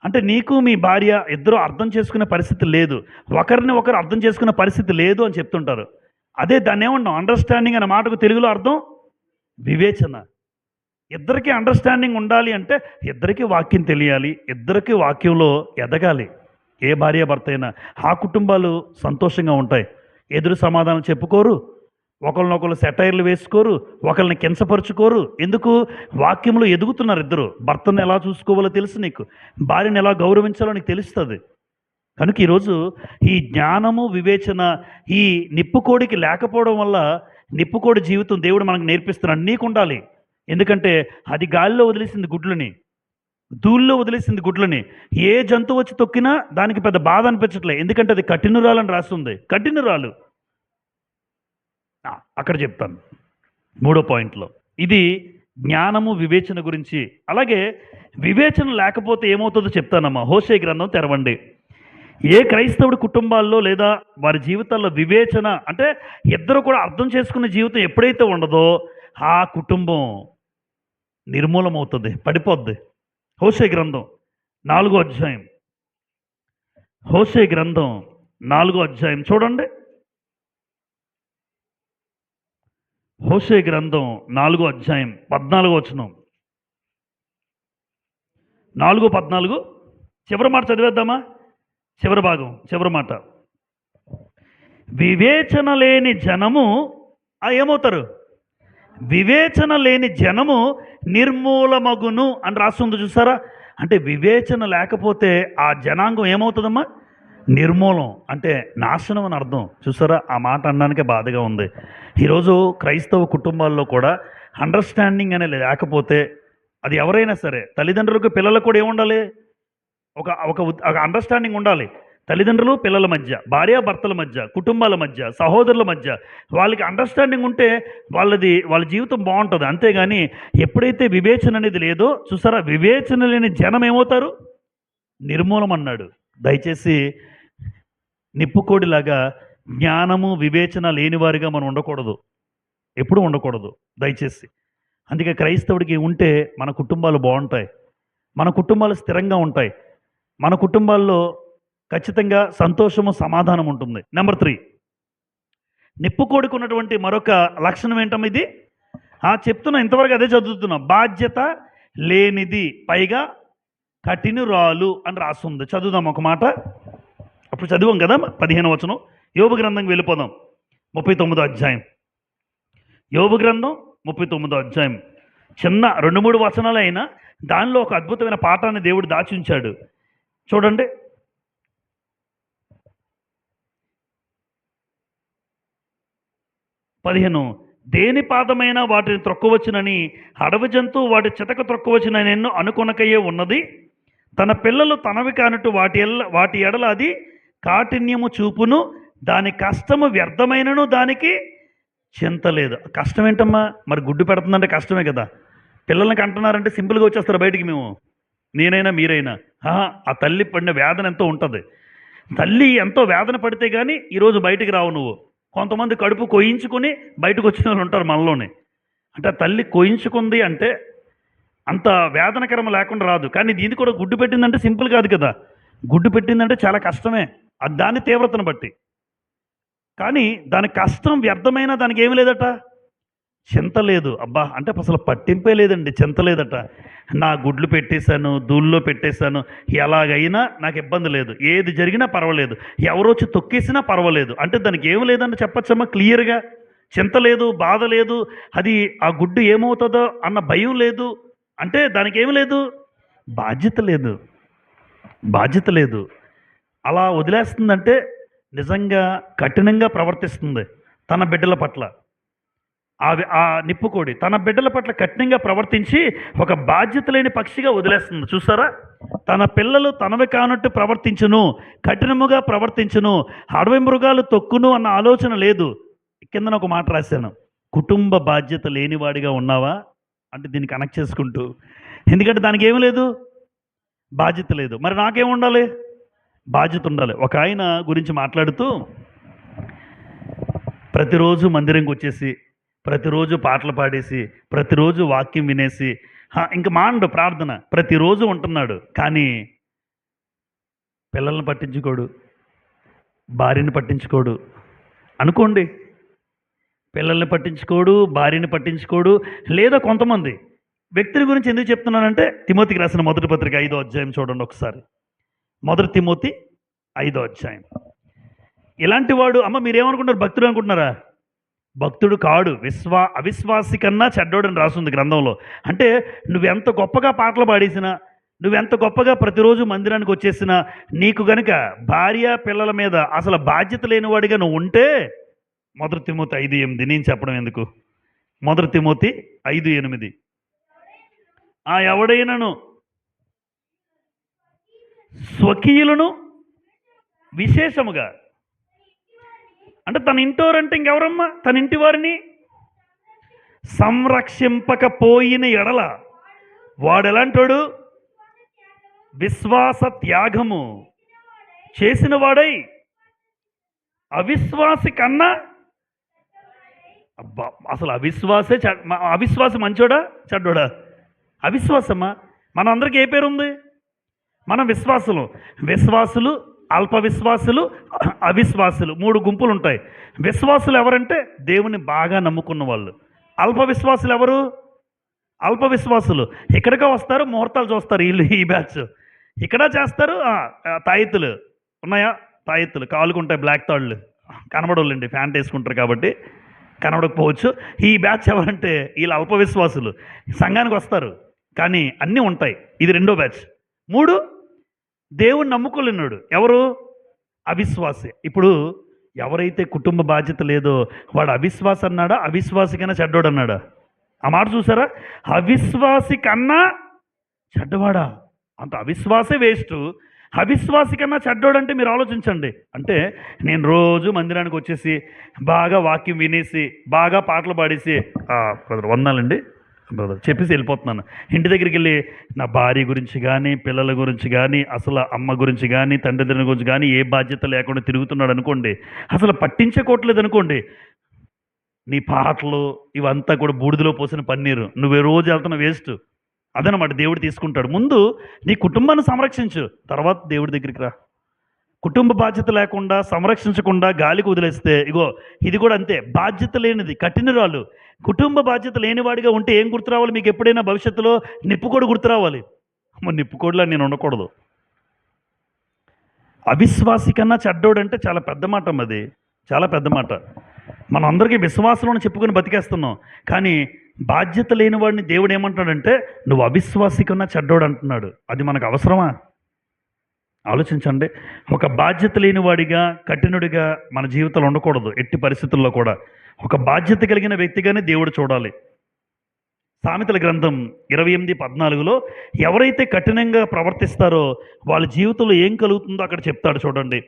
[SPEAKER 1] అంటే నీకు మీ భార్య ఇద్దరు అర్థం చేసుకునే పరిస్థితి లేదు, ఒకరిని ఒకరు అర్థం చేసుకునే పరిస్థితి లేదు అని చెప్తుంటారు. అదే దాన్ని ఏమన్నాం? అండర్స్టాండింగ్ అనే మాటకు తెలుగులో అర్థం వివేచన. ఇద్దరికీ అండర్స్టాండింగ్ ఉండాలి అంటే ఇద్దరికీ వాక్యం తెలియాలి, ఇద్దరికీ వాక్యంలో ఎదగాలి. ఏ భార్య భర్త అయినా ఆ కుటుంబాలు సంతోషంగా ఉంటాయి. ఎదురు సమాధానం చెప్పుకోరు, ఒకరినొకరు సెటైర్లు వేసుకోరు, ఒకరిని కించపరుచుకోరు. ఎందుకు? వాక్యంలో ఎదుగుతున్నారు ఇద్దరు. భర్తను ఎలా చూసుకోవాలో తెలుసు నీకు, భార్యను ఎలా గౌరవించాలో నీకు తెలుస్తుంది. కనుక ఈరోజు ఈ జ్ఞానము, వివేచన ఈ నిప్పుకోడికి లేకపోవడం వల్ల నిప్పుకోడి జీవితం దేవుడు మనకు నేర్పిస్తున్నాడు. నీకు ఉండాలి. ఎందుకంటే అది గాలిలో వదిలేసింది గుడ్లని, ధూళిలో వదిలేసింది గుడ్లని. ఏ జంతువు వచ్చి తొక్కినా దానికి పెద్ద బాధ అనిపించట్లే, ఎందుకంటే అది కఠినురాలు అని రాస్తుంది. కఠినురాలు. అక్కడ చెప్తాను 3వ పాయింట్లో. ఇది జ్ఞానము, వివేచన గురించి. అలాగే వివేచన లేకపోతే ఏమవుతుందో చెప్తానమ్మా. హోషే గ్రంథం తెరవండి. ఏ క్రైస్తవుడి కుటుంబాల్లో లేదా వారి జీవితాల్లో వివేచన అంటే ఇద్దరు కూడా అర్థం చేసుకునే జీవితం ఎప్పుడైతే ఉండదో ఆ కుటుంబం నిర్మూలమవుతుంది, పడిపోద్ది. హోషే గ్రంథం 4వ అధ్యాయం, హోషే గ్రంథం 4వ అధ్యాయం చూడండి. హోషే గ్రంథం 4వ అధ్యాయం 14వ వచనం. 4:14 చివరి మాట చదివేద్దామా? చివరి భాగం, చివరి మాట. వివేచన లేని జనము ఏమవుతారు? వివేచన లేని జనము నిర్మూలమగును అని రాస్తుంది చూసారా? అంటే వివేచన లేకపోతే ఆ జనాంగం ఏమవుతుందమ్మా? నిర్మూలం, అంటే నాశనం అని అర్థం. చూసారా? ఆ మాట అనడానికే బాధగా ఉంది. ఈరోజు క్రైస్తవ కుటుంబాల్లో కూడా అండర్స్టాండింగ్ అనేది లేకపోతే, అది ఎవరైనా సరే, తల్లిదండ్రులకు పిల్లలకు కూడా ఏముండాలి? ఒక ఒక ఒక అండర్స్టాండింగ్ ఉండాలి. తల్లిదండ్రులు పిల్లల మధ్య, భార్యాభర్తల మధ్య, కుటుంబాల మధ్య, సహోదరుల మధ్య వాళ్ళకి అండర్స్టాండింగ్ ఉంటే వాళ్ళ జీవితం బాగుంటుంది. అంతేగాని ఎప్పుడైతే వివేచన అనేది లేదో, చూసారా, వివేచన లేని జనం ఏమవుతారు? నిర్మూలం అన్నాడు. దయచేసి నిప్పుకోడిలాగా జ్ఞానము వివేచన లేనివారిగా మనం ఉండకూడదు, ఎప్పుడూ ఉండకూడదు దయచేసి. అందుకే క్రైస్తవుడికి ఉంటే మన కుటుంబాలు బాగుంటాయి, మన కుటుంబాలు స్థిరంగా ఉంటాయి, మన కుటుంబాల్లో ఖచ్చితంగా సంతోషము సమాధానం ఉంటుంది. నెంబర్ 3, నిప్పుకోడికి ఉన్నటువంటి మరొక లక్షణం ఏంటమ్మా ఇది? చెప్తున్నా, ఇంతవరకు అదే చదువుతున్నా. బాధ్యత లేనిది, పైగా కఠినురాలు అని రాస్తుంది. చదువుదాం ఒక మాట. అప్పుడు చదివాం కదా 15వ వచనం. యోబు గ్రంథంకి వెళ్ళిపోదాం. 39వ అధ్యాయం. యోబు గ్రంథం 39వ అధ్యాయం. చిన్న 2-3 వచనాలు అయినా దానిలో ఒక అద్భుతమైన పాఠాన్ని దేవుడు దాచి ఉంచాడు. చూడండి. దేని పాదమైనా వాటిని త్రొక్కవచ్చునని, అడవి జంతువు వాటి చితక త్రొక్కవచ్చునని ఎన్నో అనుకొనకయే ఉన్నది. తన పిల్లలు తనవి కానట్టు వాటి ఎడల అది కాఠిన్యము చూపును, దాని కష్టము వ్యర్థమైనను దానికి చింత లేదు. కష్టం ఏంటమ్మా? మరి గుడ్డు పెడుతుందంటే కష్టమే కదా. పిల్లలకి అంటున్నారంటే సింపుల్గా వచ్చేస్తారు బయటికి. నేనైనా మీరైనా ఆ తల్లి పడిన వేదన ఎంతో ఉంటుంది. తల్లి ఎంతో వేదన పడితే కానీ ఈరోజు బయటికి రావు నువ్వు. కొంతమంది కడుపు కొయించుకొని బయటకు వచ్చిన వాళ్ళు ఉంటారు మనలోనే. అంటే తల్లి కొయించుకుంది అంటే అంత వేదనకరం లేకుండా రాదు. కానీ దీన్ని కూడా గుడ్డు పెట్టిందంటే సింపుల్ కాదు కదా. గుడ్డు పెట్టిందంటే చాలా కష్టమే, అది దాని తీవ్రతను బట్టి. కానీ దాని కష్టం వ్యర్థమైన దానికి ఏమి లేదట, చింత లేదు. అబ్బా అంటే అసలు పట్టింపే లేదండి, చింత లేదట. నా గుడ్లు పెట్టేశాను, దూల్లో పెట్టేశాను, ఎలాగైనా నాకు ఇబ్బంది లేదు, ఏది జరిగినా పర్వాలేదు, ఎవరొచ్చి తొక్కేసినా పర్వాలేదు. అంటే దానికి ఏమి లేదంటే చెప్పచ్చమ్మా క్లియర్గా. చింత లేదు, బాధ లేదు, అది ఆ గుడ్డు ఏమవుతుందో అన్న భయం లేదు. అంటే దానికి ఏమి లేదు, బాధ్యత లేదు, బాధ్యత లేదు. అలా వదిలేస్తుందంటే నిజంగా కఠినంగా ప్రవర్తిస్తుంది తన బిడ్డల పట్ల. ఆ నిప్పుకోడి తన బిడ్డల పట్ల కఠినంగా ప్రవర్తించి ఒక బాధ్యత లేని పక్షిగా వదిలేస్తుంది. చూసారా? తన పిల్లలు తనవి కానట్టు ప్రవర్తించును, కఠినముగా ప్రవర్తించును, అడవి మృగాలు తొక్కును అన్న ఆలోచన లేదు. కిందన ఒక మాట రాశాను, కుటుంబ బాధ్యత లేనివాడిగా ఉన్నావా అంటే దీన్ని కనెక్ట్ చేసుకుంటూ. ఎందుకంటే దానికి ఏమి లేదు, బాధ్యత లేదు. మరి నాకేముండాలి? బాధ్యత ఉండాలి. ఒక ఆయన గురించి మాట్లాడుతూ, ప్రతిరోజు మందిరంకి వచ్చేసి, ప్రతిరోజు పాటలు పాడేసి, ప్రతిరోజు వాక్యం వినేసి, ఇంక మాండు ప్రార్థన ప్రతిరోజు ఉంటున్నాడు. కానీ పిల్లల్ని పట్టించుకోడు, భార్యని పట్టించుకోడు. అనుకోండి, పిల్లల్ని పట్టించుకోడు, భార్యని పట్టించుకోడు. లేదా కొంతమంది వ్యక్తుల గురించి ఎందుకు చెప్తున్నానంటే, తిమోతికి రాసిన మొదటి పత్రిక 5వ అధ్యాయం చూడండి ఒకసారి. 1 తిమోతి 5వ అధ్యాయం. ఇలాంటి వాడు మీరేమనుకుంటారు? భక్తుడు అనుకుంటున్నారా? భక్తుడు కాడు, అవిశ్వాసి కన్నా చెడ్డోడని రాస్తుంది గ్రంథంలో. అంటే నువ్వెంత గొప్పగా పాటలు పాడేసినా, నువ్వెంత గొప్పగా ప్రతిరోజు మందిరానికి వచ్చేసినా, నీకు గనుక భార్య పిల్లల మీద అసలు బాధ్యత లేనివాడిగా నువ్వు ఉంటే, 1 తిమోతి 5:8 నేను చెప్పడం ఎందుకు, 1 తిమోతి 5:8. ఎవడైనాను స్వకీయులను విశేషముగా, అంటే తన ఇంటోరంటే ఇంకెవరమ్మా, తన ఇంటి వారిని సంరక్షింపకపోయిన ఎడల వాడు ఎలాంటోడు? విశ్వాస త్యాగము చేసిన వాడై అవిశ్వాసి కన్నా, అబ్బా అసలు అవిశ్వాసి మంచోడా చెడ్డోడా? అవిశ్వాసమ్మా. మన అందరికీ ఏ పేరు ఉంది? మనం విశ్వాసులు, అల్ప విశ్వాసులు, అవిశ్వాసులు, 3 గుంపులు ఉంటాయి. విశ్వాసులు ఎవరంటే దేవుని బాగా నమ్ముకున్న వాళ్ళు, అల్ప విశ్వాసులు ఎవరు? అల్ప విశ్వాసులు. ఇక్కడికే వస్తారు, ముహూర్తాలు చూస్తారు వీళ్ళు, ఈ బ్యాచ్. ఇక్కడ చేస్తారు. తాయెత్తులు ఉన్నాయా? తాయెత్తులు కాలుకుంటాయి, బ్లాక్ తాళ్ళు కనబడోళ్ళండి, ఫ్యాంట్ వేసుకుంటారు కాబట్టి కనబడకపోవచ్చు. ఈ బ్యాచ్ ఎవరంటే వీళ్ళు అల్ప విశ్వాసులు. సంఘానికి వస్తారు కానీ అన్నీ ఉంటాయి. ఇది రెండో బ్యాచ్. 3 దేవుణ్ణి నమ్ముకోలేనాడు. ఎవరు? అవిశ్వాసి. ఇప్పుడు ఎవరైతే కుటుంబ బాధ్యత లేదో వాడు అవిశ్వాసి అన్నాడా, అవిశ్వాసి కన్నా చెడ్డోడు అన్నాడా? ఆ మాట చూసారా? అవిశ్వాసి కన్నా చెడ్డవాడా? అంత అవిశ్వాసే వేస్ట్. అవిశ్వాసి కన్నా చెడ్డోడంటే మీరు ఆలోచించండి. అంటే నేను రోజు మందిరానికి వచ్చేసి బాగా వాక్యం వినేసి బాగా పాటలు పాడేసి బ్రదర్ వందాలండి బ్రదర్ చెప్పేసి వెళ్ళిపోతున్నాను. ఇంటి దగ్గరికి వెళ్ళి నా భార్య గురించి కానీ, పిల్లల గురించి కానీ, అసలు అమ్మ గురించి కానీ, తండ్రిదండ్రుల గురించి కానీ ఏ బాధ్యత లేకుండా తిరుగుతున్నాడు అనుకోండి, అసలు పట్టించుకోవట్లేదు అనుకోండి, నీ పాటలు ఇవంతా కూడా బూడిదలో పోసిన పన్నీరు, నువ్వే రోజు వెళ్తున్న వేస్ట్. అదనమాట దేవుడు తీసుకుంటాడు. ముందు నీ కుటుంబాన్ని సంరక్షించు, తర్వాత దేవుడి దగ్గరికి రా. కుటుంబ బాధ్యత లేకుండా సంరక్షించకుండా గాలికి వదిలేస్తే ఇగో ఇది కూడా అంతే, బాధ్యత లేనిది, కఠినరాలు. కుటుంబ బాధ్యత లేనివాడిగా ఉంటే ఏం గుర్తు రావాలి మీకు? ఎప్పుడైనా భవిష్యత్తులో నిప్పుకోడు గుర్తు రావాలి. మరి నిప్పుకోడులా నేను ఉండకూడదు. అవిశ్వాసి కన్నా చెడ్డోడంటే చాలా పెద్ద మాట, అది చాలా పెద్ద మాట. మనం అందరికీ విశ్వాసంలో చెప్పుకొని బతికేస్తున్నాం, కానీ బాధ్యత లేని వాడిని దేవుడు ఏమంటాడంటే నువ్వు అవిశ్వాసి కన్నా చెడ్డోడు అంటున్నాడు. అది మనకు అవసరమా? ఆలోచించండి. ఒక బాధ్యత లేని వాడిగా, కఠినుడిగా మన జీవితంలో ఉండకూడదు ఎట్టి పరిస్థితుల్లో కూడా. ఒక బాధ్యత కలిగిన వ్యక్తిగానే దేవుడు చూడాలి. సామెతల గ్రంథం 28:14లో ఎవరైతే కఠినంగా ప్రవర్తిస్తారో వాళ్ళ జీవితంలో ఏం కలుగుతుందో అక్కడ చెప్తాడు చూడండి.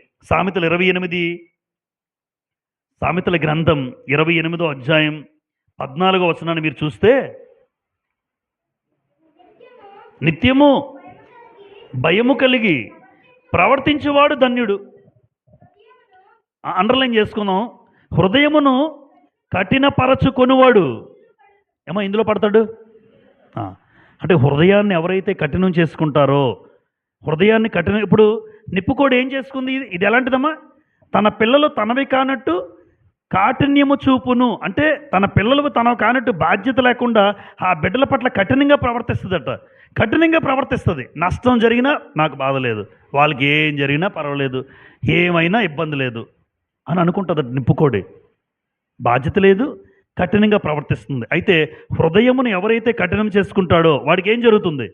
[SPEAKER 1] సామెతల గ్రంథం 28వ అధ్యాయం 14వ వచనాన్ని మీరు చూస్తే, నిత్యము భయము కలిగి ప్రవర్తించేవాడు ధన్యుడు. అండర్లైన్ చేసుకుందాం. హృదయమును కఠినపరచుకొనివాడు ఏమో ఇందులో పడతాడు. అంటే హృదయాన్ని ఎవరైతే కఠినం చేసుకుంటారో, హృదయాన్ని కఠినం. ఇప్పుడు నిప్పుకోడు ఏం చేసుకుంది? ఇది ఎలాంటిదమ్మా? తన పిల్లలు తనవి కానట్టు కాఠిన్యము చూపును. అంటే తన పిల్లలకు తనవి కానట్టు బాధ్యత లేకుండా ఆ బిడ్డల పట్ల కఠినంగా ప్రవర్తిస్తుందట. కఠినంగా ప్రవర్తిస్తుంది. నష్టం జరిగినా నాకు బాధ లేదు, వాళ్ళకి ఏం జరిగినా పర్వాలేదు, ఏమైనా ఇబ్బంది లేదు అని అనుకుంటుంది నిప్పుకోడి. బాధ్యత లేదు, కఠినంగా ప్రవర్తిస్తుంది. అయితే హృదయమును ఎవరైతే కఠినం చేసుకుంటాడో వాడికి ఏం జరుగుతుంది?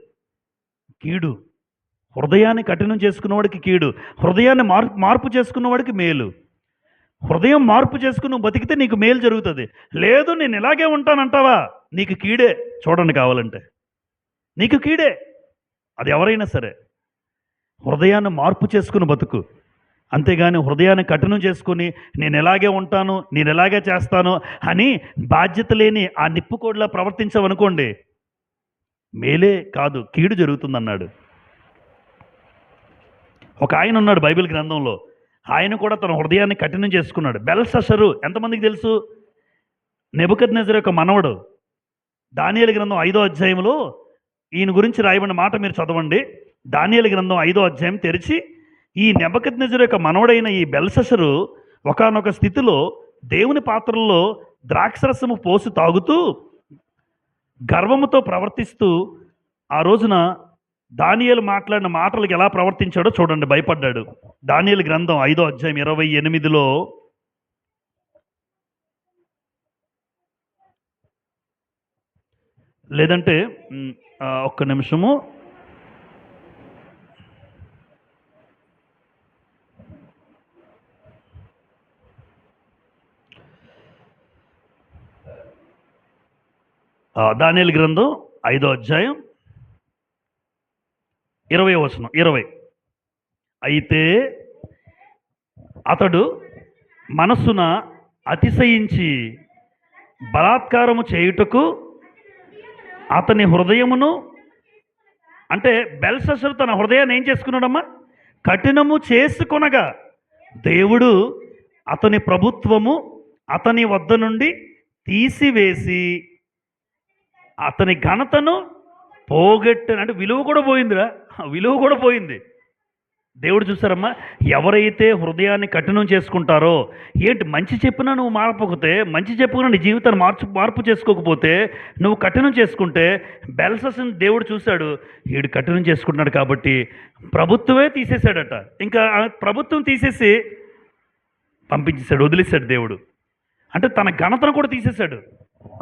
[SPEAKER 1] కీడు. హృదయాన్ని కఠినం చేసుకున్నవాడికి కీడు, హృదయాన్ని మార్పు చేసుకున్నవాడికి మేలు. హృదయం మార్పు చేసుకుని బతికితే నీకు మేలు జరుగుతుంది. లేదు నేను ఇలాగే ఉంటానంటావా, నీకు కీడే. చూడండి కావాలంటే నీకు కీడే. అది ఎవరైనా సరే హృదయాన్ని మార్పు చేసుకుని బతుకు, అంతేగాని హృదయాన్ని కఠినం చేసుకుని నేను ఎలాగే ఉంటాను, నేను ఎలాగే చేస్తాను అని బాధ్యత లేని ఆ నిప్పుకోడిలా ప్రవర్తించవనుకోండి, మేలే కాదు కీడు జరుగుతుందన్నాడు. ఒక ఆయన ఉన్నాడు బైబిల్ గ్రంథంలో, ఆయన కూడా తన హృదయాన్ని కఠినం చేసుకున్నాడు. బెల్షస్సరు ఎంతమందికి తెలుసు? నెబుకద్నెజరు యొక్క మనవడు. దానియేలు గ్రంథం 5వ అధ్యాయంలో ఈయన గురించి రాయబడిన మాట మీరు చదవండి. దానియేలు గ్రంథం 5వ అధ్యాయం తెరిచి, ఈ నెబుకద్నెజరు యొక్క మనవడైన ఈ బెల్షస్సరు ఒకానొక స్థితిలో దేవుని పాత్రల్లో ద్రాక్షరసము పోసి తాగుతూ గర్వముతో ప్రవర్తిస్తూ ఆ రోజున దానియేలు మాట్లాడిన మాటలకు ఎలా ప్రవర్తించాడో చూడండి. భయపడ్డాడు. దానియేలు గ్రంథం 5వ అధ్యాయం 28లో, లేదంటే ఒక్క నిమిషము, దానియేలు గ్రంథం 5వ అధ్యాయం 20వ వచనం. 20. అయితే అతడు మనస్సున అతిశయించి బలాత్కారము చేయుటకు అతని హృదయమును, అంటే బెల్షస్సరు తన హృదయాన్ని ఏం చేసుకున్నాడమ్మా? కఠినము చేసుకొనగా దేవుడు అతని ప్రభుత్వము అతని వద్ద నుండి తీసివేసి అతని ఘనతను పోగొట్టను. అంటే విలువ కూడా పోయిందిరా, విలువ కూడా పోయింది. దేవుడు చూసారమ్మా, ఎవరైతే హృదయాన్ని కఠినం చేసుకుంటారో, ఏంటి మంచి చెప్పినా నువ్వు మారకపోతే, మంచి చెప్పుకున్నా నీ జీవితాన్ని మార్పు చేసుకోకపోతే, నువ్వు కఠినం చేసుకుంటే, బెల్సస్ని దేవుడు చూశాడు, వీడు కఠినం చేసుకుంటున్నాడు కాబట్టి ప్రభుత్వమే తీసేశాడట. ఇంకా ఆ ప్రభుత్వం తీసేసి పంపించేశాడు, వదిలేశాడు దేవుడు. అంటే తన ఘనతను కూడా తీసేశాడు,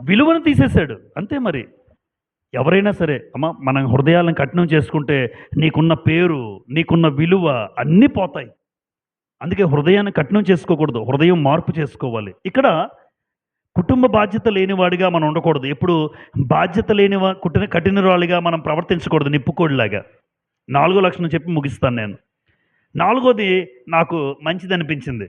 [SPEAKER 1] విలువను తీసేశాడు. అంతే మరి. ఎవరైనా సరే అమ్మ, మన హృదయాలను కఠినం చేసుకుంటే నీకున్న పేరు, నీకున్న విలువ అన్నీ పోతాయి. అందుకే హృదయాన్ని కఠినం చేసుకోకూడదు, హృదయం మార్పు చేసుకోవాలి. ఇక్కడ కుటుంబ బాధ్యత లేనివాడిగా మనం ఉండకూడదు. ఎప్పుడు బాధ్యత లేని కఠినరాలుగా మనం ప్రవర్తించకూడదు, నిప్పుకోడిలాగా. 4వ లక్షణం చెప్పి ముగిస్తాను నేను. 4వది నాకు మంచిది అనిపించింది.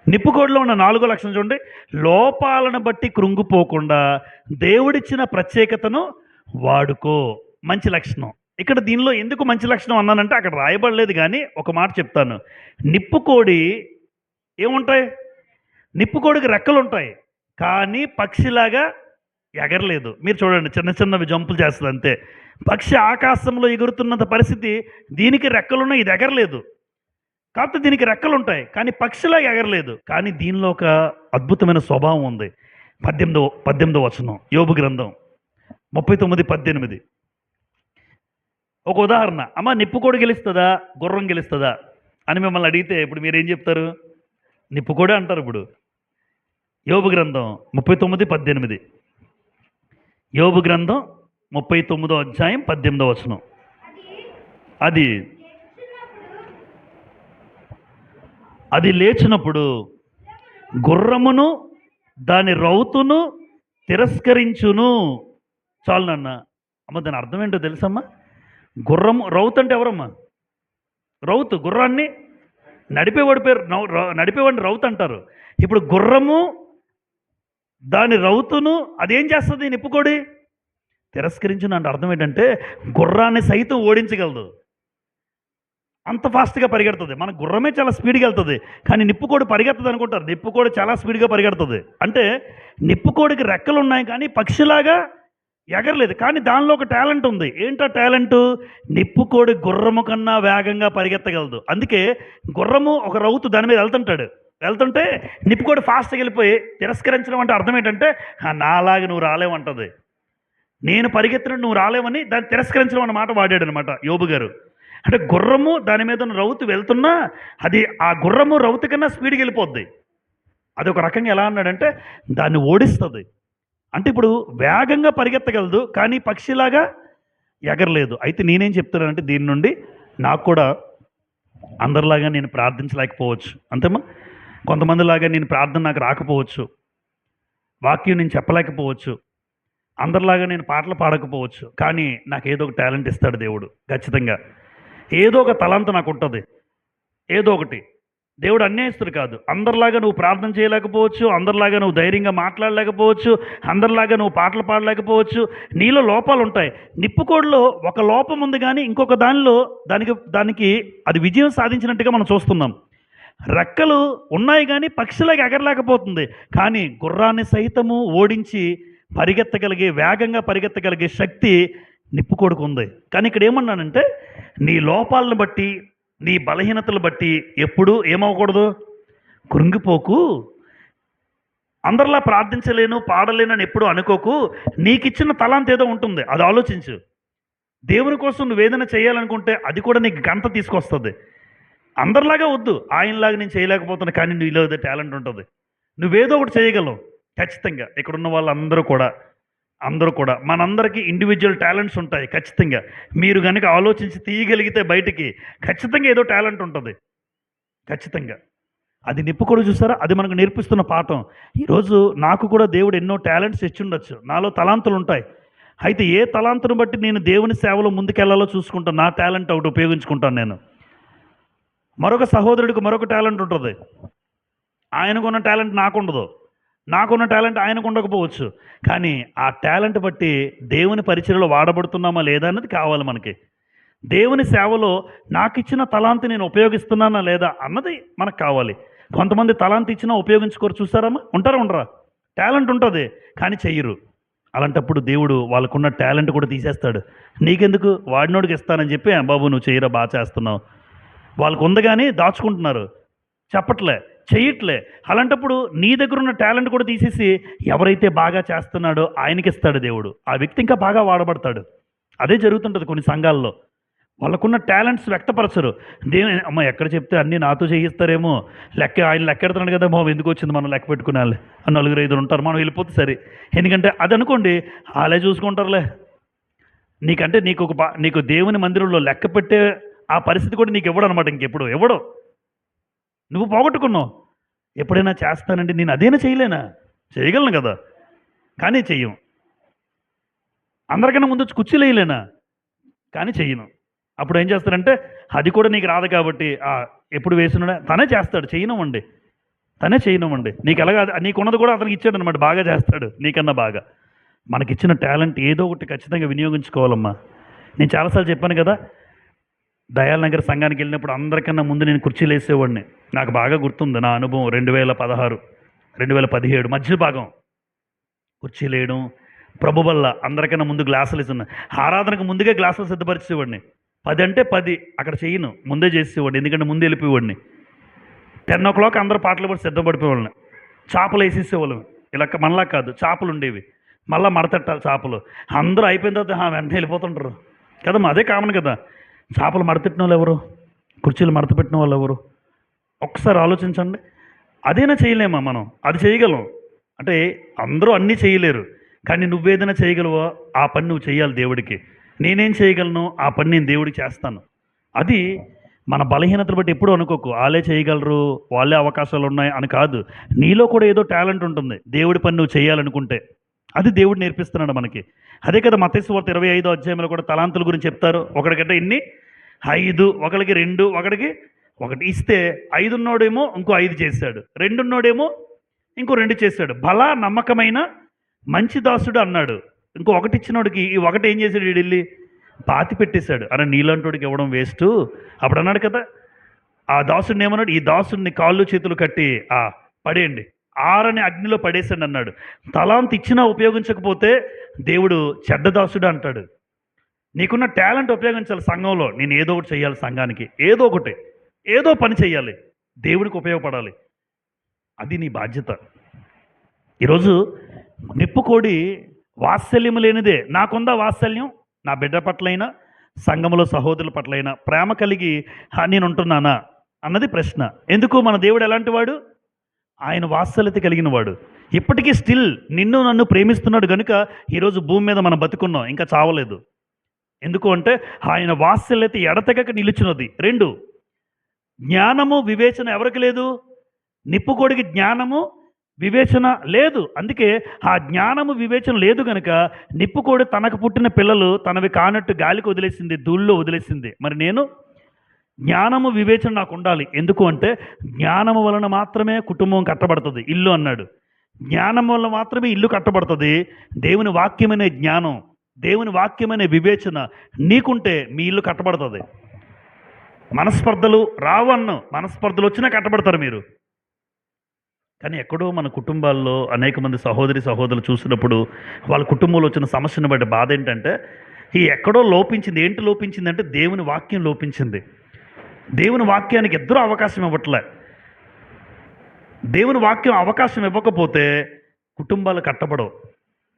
[SPEAKER 1] నిప్పుకోడిలో ఉన్న 4వ లక్షణం చూడండి, లోపాలను బట్టి కృంగిపోకుండా దేవుడిచ్చిన ప్రత్యేకతను వాడుకో. మంచి లక్షణం. ఇక్కడ దీనిలో ఎందుకు మంచి లక్షణం అన్నానంటే అక్కడ రాయబడలేదు, కానీ ఒక మాట చెప్తాను. నిప్పుకోడి ఏముంటాయి? నిప్పుకోడికి రెక్కలు ఉంటాయి, కానీ పక్షిలాగా ఎగరలేదు. మీరు చూడండి, చిన్న చిన్నవి జంపులు చేస్తుంది అంతే. పక్షి ఆకాశంలో ఎగురుతున్నంత పరిస్థితి, దీనికి రెక్కలున్నాయి, ఇది ఎగరలేదు. కాకపోతే దీనికి రెక్కలు ఉంటాయి, కానీ పక్షిలాగా ఎగరలేదు. కానీ దీనిలో ఒక అద్భుతమైన స్వభావం ఉంది. 18వ వచనం, యోబు గ్రంథం 39:18. ఒక ఉదాహరణ, అమ్మ నిప్పుకోడి గెలుస్తుందా గుర్రం గెలుస్తుందా అని మిమ్మల్ని అడిగితే ఇప్పుడు మీరేం చెప్తారు? నిప్పుకోడి అంటారు. ఇప్పుడు యోబు గ్రంథం 39:18. యోబు గ్రంథం 39వ అధ్యాయం 18వ వచనం. అది లేచినప్పుడు గుర్రమును దాని రౌతును తిరస్కరించును. చాలు నాన్న. అమ్మ, దాని అర్థం ఏంటో తెలుసమ్మా? గుర్రము, రౌతు అంటే ఎవరమ్మా? రౌతు, గుర్రాన్ని నడిపేవాడి పేరు, నడిపేవాడిని రౌతు అంటారు. ఇప్పుడు గుర్రము దాని రౌతును అదేం చేస్తుంది? నిప్పుకోడి తిరస్కరించును అంటే అర్థం ఏంటంటే గుర్రాన్ని సైతం ఓడించగలదు, అంత ఫాస్ట్గా పరిగెడుతుంది. మన గుర్రమే చాలా స్పీడ్గా వెళ్తుంది, కానీ నిప్పుకోడి పరిగెత్తదు అనుకుంటారు. నిప్పుకోడి చాలా స్పీడ్గా పరిగెడుతుంది. అంటే నిప్పుకోడికి రెక్కలు ఉన్నాయి, కానీ పక్షిలాగా ఎగరలేదు. కానీ దానిలో ఒక టాలెంట్ ఉంది. ఏంటో టాలెంటు? నిప్పుకోడి గుర్రము కన్నా వేగంగా పరిగెత్తగలదు. అందుకే గుర్రము ఒక రౌతు దాని మీద వెళ్తుంటే నిప్పుకోడి ఫాస్ట్గా వెళ్ళిపోయి తిరస్కరించడం అంటే అర్థం ఏంటంటే నాలాగా నువ్వు రాలేవంటది. నేను పరిగెత్తినట్టు నువ్వు రాలేవని దాన్ని తిరస్కరించడం అన్నమాట వాడాడు అనమాట యోబు గారు. అంటే గుర్రము దాని మీద ఉన్న రౌతు వెళ్తున్నా అది ఆ గుర్రము రౌతు కన్నా స్పీడ్కి వెళ్ళిపోద్ది. అది ఒక రకంగా ఎలా అన్నాడంటే దాన్ని ఓడిస్తుంది. అంటే ఇప్పుడు వేగంగా పరిగెత్తగలదు, కానీ పక్షిలాగా ఎగరలేదు. అయితే నేనేం చెప్తున్నానంటే దీని నుండి నాకు కూడా అందరిలాగా నేను ప్రార్థించలేకపోవచ్చు, అంతేమా. కొంతమందిలాగా నేను ప్రార్థన నాకు రాకపోవచ్చు, వాక్యం నేను చెప్పలేకపోవచ్చు, అందరిలాగా నేను పాటలు పాడకపోవచ్చు. కానీ నాకు ఏదో ఒక టాలెంట్ ఇస్తాడు దేవుడు ఖచ్చితంగా. ఏదో ఒక తలాంత నాకు ఉంటుంది, ఏదో ఒకటి. దేవుడు అన్యాయస్తుడు కాదు. అందరిలాగా నువ్వు ప్రార్థన చేయలేకపోవచ్చు, అందరిలాగా నువ్వు ధైర్యంగా మాట్లాడలేకపోవచ్చు, అందరిలాగా నువ్వు పాటలు పాడలేకపోవచ్చు. నీలో లోపాలు ఉంటాయి. నిప్పుకోడిలో ఒక లోపం ఉంది, కానీ ఇంకొక దానిలో దానికి అది విజయం సాధించినట్టుగా మనం చూస్తున్నాం. రెక్కలు ఉన్నాయి, కానీ పక్షిలాగా ఎగరలేకపోతుంది. కానీ గుర్రాన్ని సైతము ఓడించి వేగంగా పరిగెత్తగలిగే శక్తి నిప్పుకోడికి ఉంది. కానీ ఇక్కడ ఏమన్నానంటే నీ లోపాలను బట్టి, నీ బలహీనతలు బట్టి ఎప్పుడూ ఏమవకూడదు? కృంగిపోకు. అందరిలా ప్రార్థించలేను, పాడలేనని ఎప్పుడు అనుకోకు. నీకు ఇచ్చిన తలాంత ఏదో ఉంటుంది, అది ఆలోచించు. దేవుని కోసం నువ్వు ఏదైనా చేయాలనుకుంటే అది కూడా నీకు గంట తీసుకొస్తుంది. అందరిలాగా వద్దు, ఆయనలాగా నేను చేయలేకపోతున్నా, కానీ నీలో ఏదో టాలెంట్ ఉంటుంది, నువ్వేదో ఒకటి చేయగలవు ఖచ్చితంగా. ఇక్కడున్న వాళ్ళందరూ కూడా మనందరికీ ఇండివిజువల్ టాలెంట్స్ ఉంటాయి ఖచ్చితంగా. మీరు కనుక ఆలోచించి తీయగలిగితే బయటికి ఖచ్చితంగా ఏదో టాలెంట్ ఉంటుంది ఖచ్చితంగా. అది నిప్పుకోడి చూసారా, అది మనకు నేర్పిస్తున్న పాఠం. ఈరోజు నాకు కూడా దేవుడు ఎన్నో టాలెంట్స్ ఇచ్చిండొచ్చు, నాలో తలాంతులు ఉంటాయి. అయితే ఏ తలాంతును బట్టి నేను దేవుని సేవలో ముందుకెళ్లాలో చూసుకుంటాను. నా టాలెంట్ ఒకటి ఉపయోగించుకుంటాను నేను. మరొక సహోదరుడికి మరొక టాలెంట్ ఉంటుంది, ఆయనకున్న టాలెంట్ నాకుండదు, నాకున్న టాలెంట్ ఆయనకు ఉండకపోవచ్చు. కానీ ఆ టాలెంట్ బట్టి దేవుని పరిచర్యలో వాడబడుతున్నామా లేదా అన్నది కావాలి మనకి. దేవుని సేవలో నాకు ఇచ్చిన తలాంతి నేను ఉపయోగిస్తున్నానా లేదా అన్నది మనకు కావాలి. కొంతమంది తలాంతి ఇచ్చినా ఉపయోగించుకోరు, చూసారమ్మా. ఉండరా టాలెంట్ ఉంటుంది కానీ చెయ్యరు. అలాంటప్పుడు దేవుడు వాళ్ళకున్న టాలెంట్ కూడా తీసేస్తాడు. నీకెందుకు, వాడినోడికి ఇస్తానని చెప్పి, బాబు నువ్వు చేయరా బాగా చేస్తున్నావు, వాళ్ళకు ఉంది కానీ దాచుకుంటున్నారు, చెప్పట్లే, చెయ్యట్లే. అలాంటప్పుడు నీ దగ్గర ఉన్న టాలెంట్ కూడా తీసేసి ఎవరైతే బాగా చేస్తున్నాడో ఆయనకి ఇస్తాడు దేవుడు. ఆ వ్యక్తి ఇంకా బాగా వాడబడతాడు. అదే జరుగుతుంటుంది కొన్ని సంఘాల్లో. వాళ్ళకున్న టాలెంట్స్ వ్యక్తపరచరు. అమ్మ ఎక్కడ చెప్తే అన్నీ నాతో చేయిస్తారేమో, ఆయన లెక్కెడుతున్నాడు కదా బాబు, ఎందుకు వచ్చింది మనం లెక్క పెట్టుకునేయాలి అని 4-5 ఉంటారు, మనం వెళ్ళిపోతే సరే. ఎందుకంటే అది అనుకోండి, వాళ్ళే చూసుకుంటారులే. నీకంటే నీకు దేవుని మందిరంలో లెక్క పెట్టే ఆ పరిస్థితి కూడా నీకు ఇవ్వడు అనమాట. ఇంకెప్పుడు ఇవ్వడు. నువ్వు పోగొట్టుకున్నావు. ఎప్పుడైనా చేస్తానండి, నేను అదేనా చేయలేనా, చేయగలను కదా, కానీ చెయ్యం. అందరికన్నా ముందు వచ్చి కుర్చీలు వేయలేనా, కానీ చెయ్యను. అప్పుడు ఏం చేస్తారంటే, అది కూడా నీకు రాదు కాబట్టి ఎప్పుడు వేసినా తనే చేస్తాడు, చేయనివ్వండి, తనే చేయనివ్వండి. నీకు ఎలాగా నీకున్నది కూడా అతనికి ఇచ్చాడు అనమాట, బాగా చేస్తాడు నీకన్నా బాగా. మనకిచ్చిన టాలెంట్ ఏదో ఒకటి ఖచ్చితంగా వినియోగించుకోవాలమ్మా. నేను చాలాసార్లు చెప్పాను కదా, దయాల్ నగర్ సంఘానికి వెళ్ళినప్పుడు అందరికన్నా ముందు నేను కుర్చీలు వేసేవాడిని. నాకు బాగా గుర్తుంది నా అనుభవం. 2016, 2017 మధ్య భాగం కుర్చీలు వేయడం, ప్రభు వల్ల అందరికన్నా ముందు గ్లాసులు వేసిన, ఆరాధనకు ముందుగా గ్లాసులు సిద్ధపరిచేవాడిని. 10 అంటే 10 అక్కడ చేయను, ముందే చేసేవాడిని, ఎందుకంటే ముందు వెళ్ళిపోయేవాడిని. 10 o'clock అందరూ పాటలు పడి సిద్ధపడిపోయేవాళ్ళని. చేపలు వేసేసేవాళ్ళం, ఇలా మనలా కాదు, చేపలు ఉండేవి, మళ్ళీ మడతెట్టాలి చేపలు. అందరూ అయిపోయిన తర్వాత వెంటనే వెళ్ళిపోతుంటారు కదమ్మా, అదే కామన్ కదా. చేపలు మడతెట్టిన వాళ్ళు ఎవరు, కుర్చీలు మడత పెట్టిన వాళ్ళు ఎవరు, ఒక్కసారి ఆలోచించండి. అదేనా చేయలేమా మనం, అది చేయగలం. అంటే అందరూ అన్నీ చేయలేరు, కానీ నువ్వేదైనా చేయగలవో ఆ పని నువ్వు చేయాలి దేవుడికి. నేనేం చేయగలను, ఆ పని నేను దేవుడికి చేస్తాను. అది మన బలహీనతలు బట్టి ఎప్పుడూ అనుకోకు, వాళ్ళే చేయగలరు, వాళ్ళే అవకాశాలు ఉన్నాయి అని కాదు. నీలో కూడా ఏదో టాలెంట్ ఉంటుంది, దేవుడి పని నువ్వు చేయాలనుకుంటే అది దేవుడు నేర్పిస్తున్నాడు మనకి. అదే కదా మత్తయి సువార్త 25వ అధ్యాయంలో కూడా తలాంతుల గురించి చెప్తారు. ఒకడికంటే ఇన్ని 5, ఒకడికి 2, ఒకడికి 1 ఇస్తే 5 ఉన్నోడేమో ఇంకో 5 చేశాడు, 2 ఉన్నోడేమో ఇంకో 2 చేశాడు. బలా నమ్మకమైన మంచి దాసుడు అన్నాడు. ఇంకో 1 ఇచ్చినోడికి ఈ 1 ఏం చేశాడు, వీడు వెళ్ళి పాతి పెట్టేశాడు. అరే నీలాంటోడికి ఇవ్వడం వేస్ట్. అప్పుడు అన్నాడు కదా ఆ దాసుడిని, ఏమన్నాడు, ఈ దాసుడిని కాళ్ళు చేతులు కట్టి పడేయండి, ఆరని అగ్నిలో పడేసండి అన్నాడు. తలాంత్ ఇచ్చినా ఉపయోగించకపోతే దేవుడు చెడ్డదాసుడు అంటాడు. నీకున్న టాలెంట్ ఉపయోగించాలి సంఘంలో. నేను ఏదో ఒకటి చేయాలి, సంఘానికి ఏదో ఒకటి, ఏదో పని చేయాలి, దేవుడికి ఉపయోగపడాలి, అది నీ బాధ్యత. ఈరోజు నిప్పుకోడి వాత్సల్యం లేనిదే. నాకుందా వాత్సల్యం, నా బిడ్డ పట్లైనా సంఘంలో సహోదరుల పట్లైనా ప్రేమ కలిగి నేను ఉంటున్నానా అన్నది ప్రశ్న. ఎందుకు, మన దేవుడు ఎలాంటి వాడు, ఆయన వాత్సల్యత కలిగిన వాడు. ఇప్పటికీ స్టిల్ నిన్ను నన్ను ప్రేమిస్తున్నాడు కనుక ఈరోజు భూమి మీద మనం బతుకున్నాం, ఇంకా చావలేదు. ఎందుకు అంటే ఆయన వాత్సల్యత ఎడతెగక నిలిచినది. 2, జ్ఞానము వివేచన ఎవరికి లేదు, నిప్పుకోడికి జ్ఞానము వివేచన లేదు. అందుకే ఆ జ్ఞానము వివేచన లేదు కనుక నిప్పుకోడి తనకు పుట్టిన పిల్లలు తనవి కానట్టు గాలికి వదిలేసింది, ధూళ్ళో వదిలేసింది. మరి నేను జ్ఞానము వివేచన నాకు ఉండాలి. ఎందుకు అంటే జ్ఞానము వలన మాత్రమే కుటుంబం కట్టబడుతుంది, ఇల్లు అన్నాడు. జ్ఞానం వల్ల మాత్రమే ఇల్లు కట్టబడుతుంది. దేవుని వాక్యమనే జ్ఞానం, దేవుని వాక్యమనే వివేచన నీకుంటే మీ ఇల్లు కట్టబడుతుంది. మనస్పర్ధలు రావన్ను, మనస్పర్ధలు వచ్చినా కట్టబడతారు మీరు. కానీ ఎక్కడో మన కుటుంబాల్లో అనేక మంది సహోదరులు చూసినప్పుడు వాళ్ళ కుటుంబంలో వచ్చిన సమస్యను బట్టి బాధ ఏంటంటే ఎక్కడో లోపించింది. ఏంటి లోపించిందంటే దేవుని వాక్యం లోపించింది. దేవుని వాక్యానికి ఇద్దరు అవకాశం ఇవ్వట్లే. దేవుని వాక్యం అవకాశం ఇవ్వకపోతే కుటుంబాలు కట్టబడవు.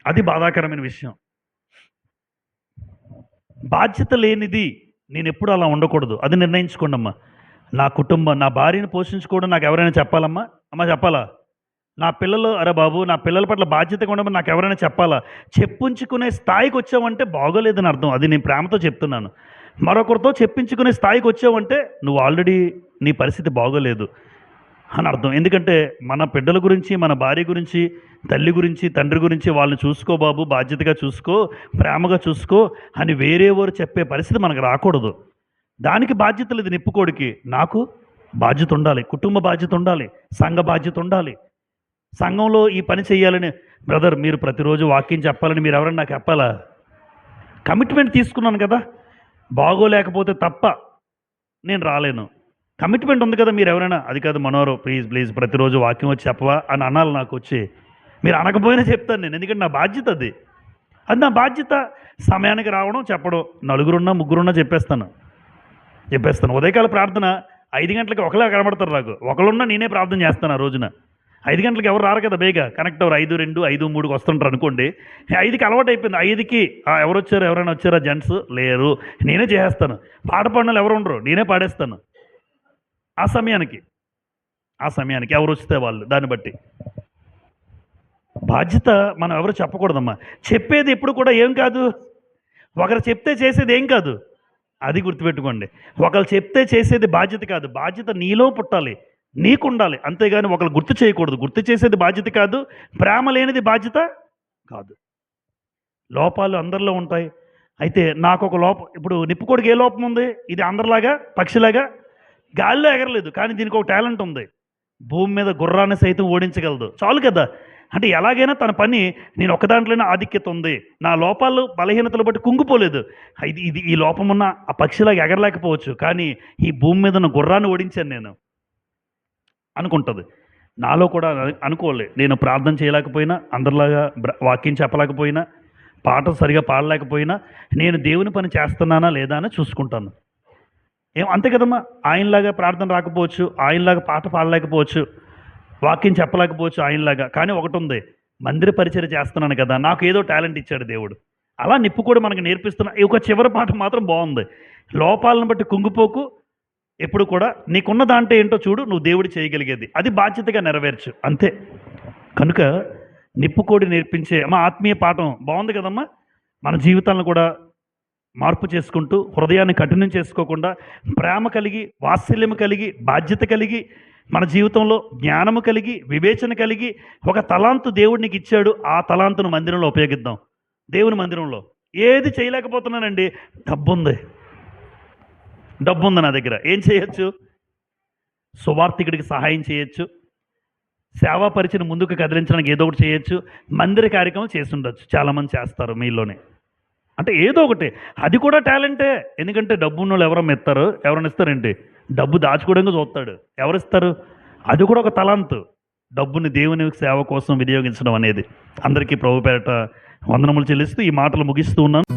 [SPEAKER 1] అది బాధాకరమైన విషయం. బాధ్యత లేనిది నేను ఎప్పుడు అలా ఉండకూడదు. అది నిర్ణయించుకోండి అమ్మా. నా కుటుంబం, నా భార్యను పోషించుకోవడం నాకు ఎవరైనా చెప్పాలమ్మా, అమ్మ చెప్పాలా? నా పిల్లలు, అరే బాబు నా పిల్లల పట్ల బాధ్యతగా ఉండమని నాకు ఎవరైనా చెప్పాలా? చెప్పుంచుకునే స్థాయికి వచ్చావంటే బాగోలేదని అర్థం. అది నేను ప్రేమతో చెప్తున్నాను. మరొకరితో చెప్పించుకునే స్థాయికి వచ్చావంటే నువ్వు ఆల్రెడీ నీ పరిస్థితి బాగోలేదు అని అర్థం. ఎందుకంటే మన బిడ్డల గురించి, మన భార్య గురించి, తల్లి గురించి, తండ్రి గురించి వాళ్ళని చూసుకో బాబు, బాధ్యతగా చూసుకో, ప్రేమగా చూసుకో అని వేరేవారు చెప్పే పరిస్థితి మనకు రాకూడదు. దానికి బాధ్యత లేదు నిప్పుకోడికి. నాకు బాధ్యత ఉండాలి, కుటుంబ బాధ్యత ఉండాలి, సంఘ బాధ్యత ఉండాలి. సంఘంలో ఈ పని చేయాలని, బ్రదర్ మీరు ప్రతిరోజు వాక్యం చెప్పాలని మీరు ఎవరైనా నాకు చెప్పాలా? కమిట్మెంట్ తీసుకున్నాను కదా, బాగోలేకపోతే తప్ప నేను రాలేను. కమిట్మెంట్ ఉంది కదా. మీరు ఎవరైనా అది కాదు మనోరు ప్లీజ్ ప్రతిరోజు వాక్యం వచ్చి చెప్పవా అని అనాలి నాకు వచ్చి. మీరు అనకపోయినా చెప్తాను నేను, ఎందుకంటే నా బాధ్యత అది. అది నా బాధ్యత. సమయానికి రావడం, చెప్పడం. నలుగురున్నా ముగ్గురున్నా చెప్పేస్తాను. ఉదయకాల ప్రార్థన 5 గంటలకి ఒకలా కనబడతారు నాకు. ఒకళ్ళున్నా నేనే ప్రార్థన చేస్తాను ఆ రోజున. 5 గంటలకి ఎవరు రారు కదా బేగా. కనెక్ట్ అవ్వరు. 5:02, 5:03కి వస్తుంటారు అనుకోండి. 5కి అలవాటు అయిపోయింది. 5కి ఎవరు వచ్చారు, ఎవరైనా వచ్చారా జెంట్స్ లేరు, నేనే చేసేస్తాను. పాట పాడిన ఎవరు ఉండరు, నేనే పాడేస్తాను ఆ సమయానికి ఎవరు వస్తే వాళ్ళు. దాన్ని బట్టి బాధ్యత మనం ఎవరు చెప్పకూడదమ్మా. చెప్పేది ఎప్పుడు కూడా ఏం కాదు, ఒకరు చెప్తే చేసేది ఏం కాదు. అది గుర్తుపెట్టుకోండి. ఒకరు చెప్తే చేసేది బాధ్యత కాదు. బాధ్యత నీలో పుట్టాలి, నీకుండాలి. అంతేగాని ఒకరు గుర్తు చేయకూడదు. గుర్తు చేసేది బాధ్యత కాదు. ప్రేమ లేనిది బాధ్యత కాదు. లోపాలు అందరిలో ఉంటాయి. అయితే నాకు ఒక లోపం, ఇప్పుడు నిప్పుకోడికి ఏ లోపం ఉంది? ఇది అందరిలాగా పక్షిలాగా గాలిలో ఎగరలేదు, కానీ దీనికి ఒక టాలెంట్ ఉంది. భూమి మీద గుర్రాన్ని సైతం ఓడించగలదు. చాలు కదా. అంటే ఎలాగైనా తన పని, నేను ఒక దాంట్లోనే ఆధిక్యత ఉంది, నా లోపాలు బలహీనతలు బట్టి కుంగిపోలేదు. ఇది ఈ లోపం ఉన్న ఆ పక్షిలాగా ఎగరలేకపోవచ్చు, కానీ ఈ భూమి మీద ఉన్న గుర్రాన్ని ఓడించాను నేను అనుకుంటుంది. నాలో కూడా అనుకోలే. నేను ప్రార్థన చేయలేకపోయినా, అందరిలాగా వాక్యం చెప్పలేకపోయినా, పాట సరిగా పాడలేకపోయినా, నేను దేవుని పని చేస్తున్నానా లేదా అని చూసుకుంటాను. అంతే కదమ్మా. ఆయనలాగా ప్రార్థన రాకపోవచ్చు, ఆయనలాగా పాట పాడలేకపోవచ్చు, వాక్యం చెప్పలేకపోవచ్చు ఆయనలాగా. కానీ ఒకటి ఉంది, మందిర పరిచయం చేస్తున్నాను కదా, నాకు ఏదో టాలెంట్ ఇచ్చాడు దేవుడు. అలా నిప్పు కూడా మనకు నేర్పిస్తున్నా. ఈ ఒక చివరి పాట మాత్రం బాగుంది. లోపాలను బట్టి కుంగిపోకు, ఎప్పుడు కూడా నీకున్న దాంట్లో ఏంటో చూడు, నువ్వు దేవుడు చేయగలిగేది అది బాధ్యతగా నెరవేర్చు, అంతే. కనుక నిప్పుకోడి నేర్పించే ఆత్మీయ పాఠం బాగుంది కదమ్మా. మన జీవితాలను కూడా మార్పు చేసుకుంటూ, హృదయాన్ని కఠినం చేసుకోకుండా, ప్రేమ కలిగి, వాత్సల్యం కలిగి, బాధ్యత కలిగి, మన జీవితంలో జ్ఞానము కలిగి, వివేచన కలిగి, ఒక తలాంతు దేవుడు నీకు ఇచ్చాడు, ఆ తలాంతును మందిరంలో ఉపయోగిద్దాం. దేవుని మందిరంలో ఏది చేయలేకపోతున్నానండి, డబ్బు ఉంది నా దగ్గర, ఏం చేయొచ్చు? సువార్థికుడికి సహాయం చేయొచ్చు, సేవా పరిచయం ముందుకు కదిలించడానికి ఏదో ఒకటి చేయొచ్చు, మందిర కార్యక్రమం చేసి ఉండొచ్చు. చాలామంది చేస్తారు మీలోనే. అంటే ఏదో ఒకటి, అది కూడా టాలెంటే. ఎందుకంటే డబ్బు ఉన్న వాళ్ళు ఎవరన్నా ఇస్తారు, ఎవరైనా ఇస్తారేంటి? డబ్బు దాచుకోవడానికి చూస్తాడు, ఎవరిస్తారు? అది కూడా ఒక తలాంతు. డబ్బుని దేవుని సేవ కోసం వినియోగించడం అనేది. అందరికీ ప్రభు పేరట వందనములు చెల్లిస్తూ ఈ మాటలు ముగిస్తూ ఉన్నాను.